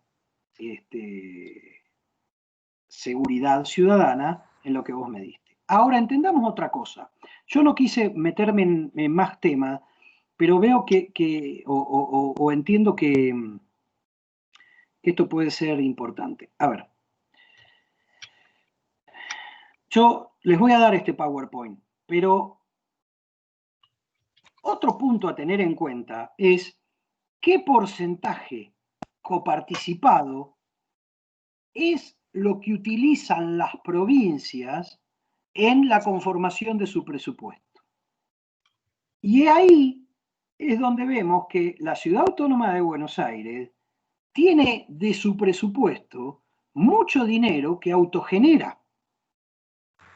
seguridad ciudadana en lo que vos me diste. Ahora, entendamos otra cosa. Yo no quise meterme en más temas, pero veo o entiendo que esto puede ser importante. A ver, yo les voy a dar este PowerPoint, pero otro punto a tener en cuenta es qué porcentaje coparticipado es lo que utilizan las provincias en la conformación de su presupuesto. Y ahí es donde vemos que la Ciudad Autónoma de Buenos Aires tiene de su presupuesto mucho dinero que autogenera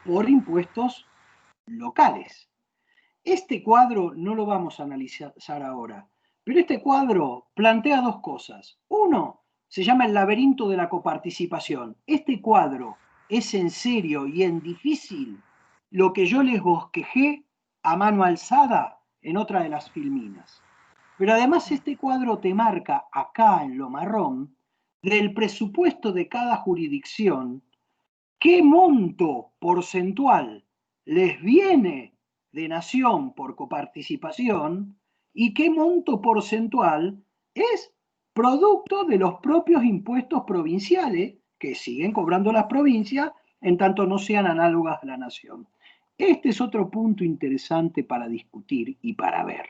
por impuestos locales. Este cuadro no lo vamos a analizar ahora, pero este cuadro plantea 2 cosas. Uno, se llama el laberinto de la coparticipación. Este cuadro es en serio y en difícil lo que yo les bosquejé a mano alzada en otra de las filminas. Pero además este cuadro te marca acá en lo marrón del presupuesto de cada jurisdicción qué monto porcentual les viene de nación por coparticipación y qué monto porcentual es producto de los propios impuestos provinciales que siguen cobrando las provincias en tanto no sean análogas a la nación. Este es otro punto interesante para discutir y para ver.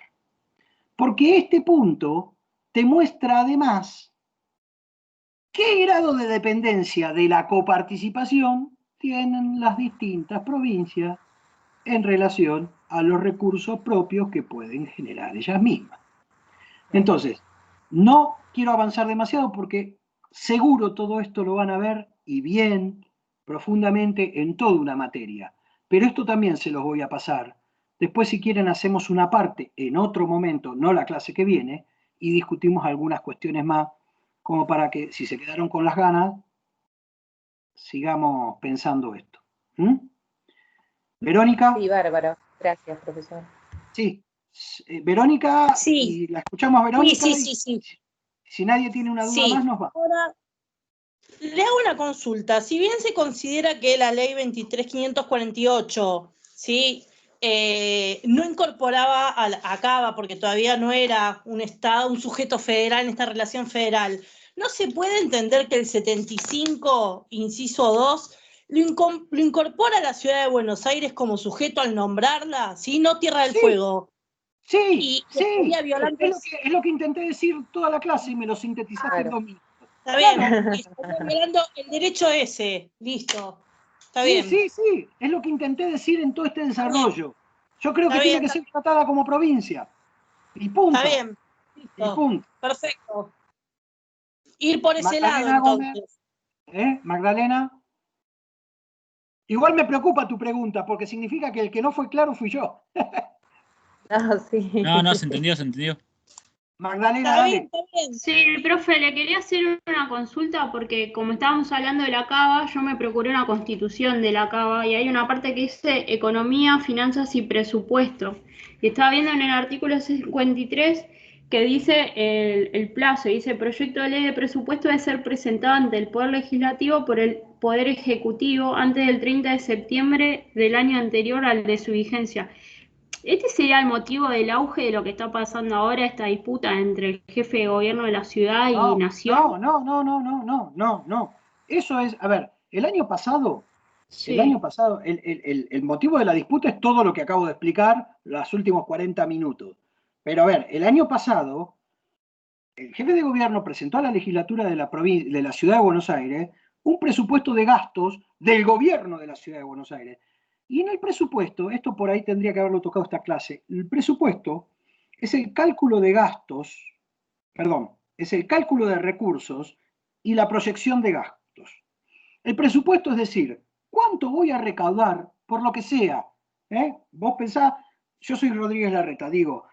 Porque este punto te muestra además qué grado de dependencia de la coparticipación tienen las distintas provincias en relación a los recursos propios que pueden generar ellas mismas. Entonces, no quiero avanzar demasiado porque seguro todo esto lo van a ver y bien profundamente en toda una materia. Pero esto también se los voy a pasar. Después, si quieren, hacemos una parte en otro momento, no la clase que viene, y discutimos algunas cuestiones más, como para que, si se quedaron con las ganas, sigamos pensando esto. ¿Verónica? Sí, bárbaro. Gracias, profesor. Sí. Verónica, sí. ¿La escuchamos a Verónica? Sí. Si nadie tiene una duda más, nos va. Ahora, le hago una consulta. Si bien se considera que la ley 23.548, ¿sí? No incorporaba a Cava porque todavía no era un Estado, un sujeto federal en esta relación federal, ¿no se puede entender que el 75, inciso 2, lo incorpora a la ciudad de Buenos Aires como sujeto al nombrarla? ¿Sí? No Tierra del Fuego. Sí, es lo que intenté decir toda la clase y me lo sintetizaste en 2 minutos. Está bien, estaría violando el derecho ese, listo. Está bien. Sí, es lo que intenté decir en todo este desarrollo. Yo creo que tiene que ser tratada como provincia. Y punto. Está bien. Listo. Y punto. Perfecto. Ir por ese lado, entonces. Magdalena. Igual me preocupa tu pregunta, porque significa que el que no fue claro fui yo. No, se entendió. Magdalena, dale. Sí, profe, le quería hacer una consulta porque como estábamos hablando de la CABA, yo me procuré una constitución de la CABA y hay una parte que dice economía, finanzas y presupuesto. Y estaba viendo en el artículo 53 que dice el plazo, dice proyecto de ley de presupuesto debe ser presentado ante el Poder Legislativo por el Poder Ejecutivo antes del 30 de septiembre del año anterior al de su vigencia. ¿Este sería el motivo del auge de lo que está pasando ahora, esta disputa entre el jefe de gobierno de la ciudad y Nación? No. Eso es, a ver, el año pasado, el motivo de la disputa es todo lo que acabo de explicar, los últimos 40 minutos. Pero a ver, el año pasado, el jefe de gobierno presentó a la legislatura de la ciudad de Buenos Aires un presupuesto de gastos del gobierno de la ciudad de Buenos Aires. Y en el presupuesto, esto por ahí tendría que haberlo tocado esta clase, el presupuesto es el cálculo de gastos, es el cálculo de recursos y la proyección de gastos. El presupuesto es decir, ¿cuánto voy a recaudar por lo que sea? Vos pensás, yo soy Rodríguez Larreta, digo,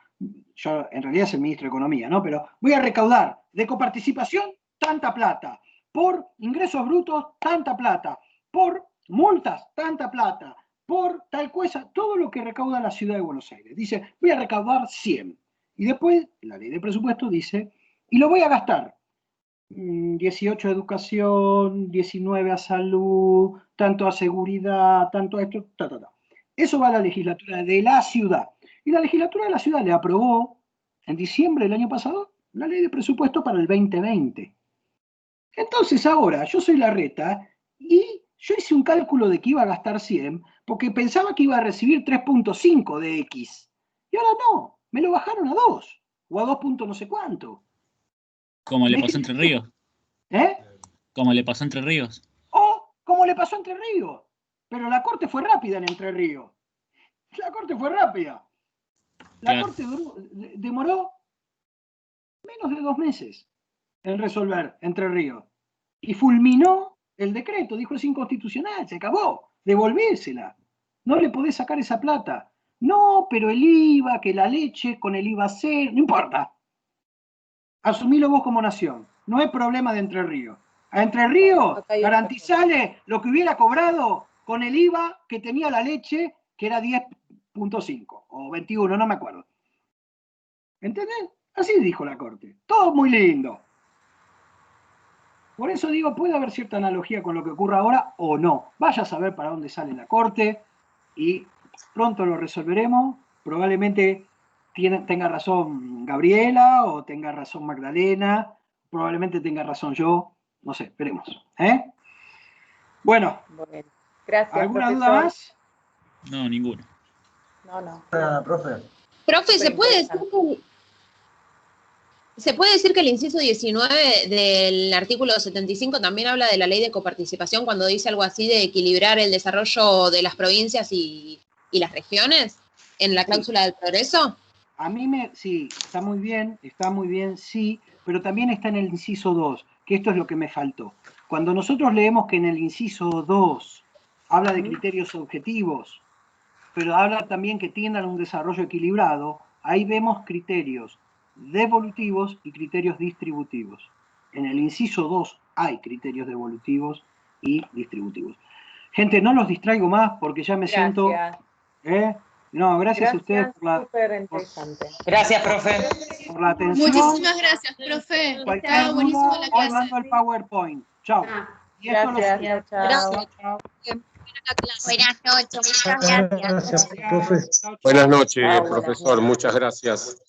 yo en realidad soy el ministro de Economía, ¿no? Pero voy a recaudar de coparticipación tanta plata, por ingresos brutos tanta plata, por multas tanta plata, por tal cosa, todo lo que recauda la ciudad de Buenos Aires. Dice, voy a recaudar 100. Y después, la ley de presupuesto dice, y lo voy a gastar. 18 a educación, 19 a salud, tanto a seguridad, tanto a esto, Eso va a la legislatura de la ciudad. Y la legislatura de la ciudad le aprobó, en diciembre del año pasado, la ley de presupuesto para el 2020. Entonces ahora, yo soy Larreta, y yo hice un cálculo de que iba a gastar 100 porque pensaba que iba a recibir 3.5 de X. Y ahora no, me lo bajaron a 2 o a 2 no sé cuánto. Como le pasó Entre Ríos. Como le pasó Entre Ríos. O como le pasó Entre Ríos. Pero la corte fue rápida en Entre Ríos. La corte fue rápida. La corte demoró menos de 2 meses en resolver Entre Ríos. Y fulminó el decreto, dijo es inconstitucional, se acabó, devolvésela. No le podés sacar esa plata. No, pero el IVA, que la leche con el IVA cero, no importa. Asumilo vos como nación. No es problema de Entre Ríos. A Entre Ríos, garantizale lo que hubiera cobrado con el IVA que tenía la leche, que era 10.5 o 21, no me acuerdo. ¿Entendés? Así dijo la Corte. Todo muy lindo. Por eso digo, puede haber cierta analogía con lo que ocurre ahora o no. Vaya a saber para dónde sale la Corte y pronto lo resolveremos. Probablemente tenga razón Gabriela o tenga razón Magdalena, probablemente tenga razón yo, no sé, veremos. Bueno, gracias, ¿alguna profesor. duda más? No, ninguna. No. Profe. Profe, ¿se puede decir que el inciso 19 del artículo 75 también habla de la ley de coparticipación cuando dice algo así de equilibrar el desarrollo de las provincias y las regiones en la cláusula del progreso? A mí sí, está muy bien, sí, pero también está en el inciso 2, que esto es lo que me faltó. Cuando nosotros leemos que en el inciso 2 habla de criterios objetivos, pero habla también que tiendan a un desarrollo equilibrado, ahí vemos criterios devolutivos y criterios distributivos. En el inciso 2 hay criterios devolutivos y distributivos. Gente, no los distraigo más porque ya me siento... No, gracias a ustedes Gracias, profe. Por la atención. Muchísimas gracias, profe. Estaba buenísimo la clase. Hoy mando el PowerPoint. Chao. Gracias, chao. Buenas noches, muchas gracias. Buenas noches, profesor, muchas gracias.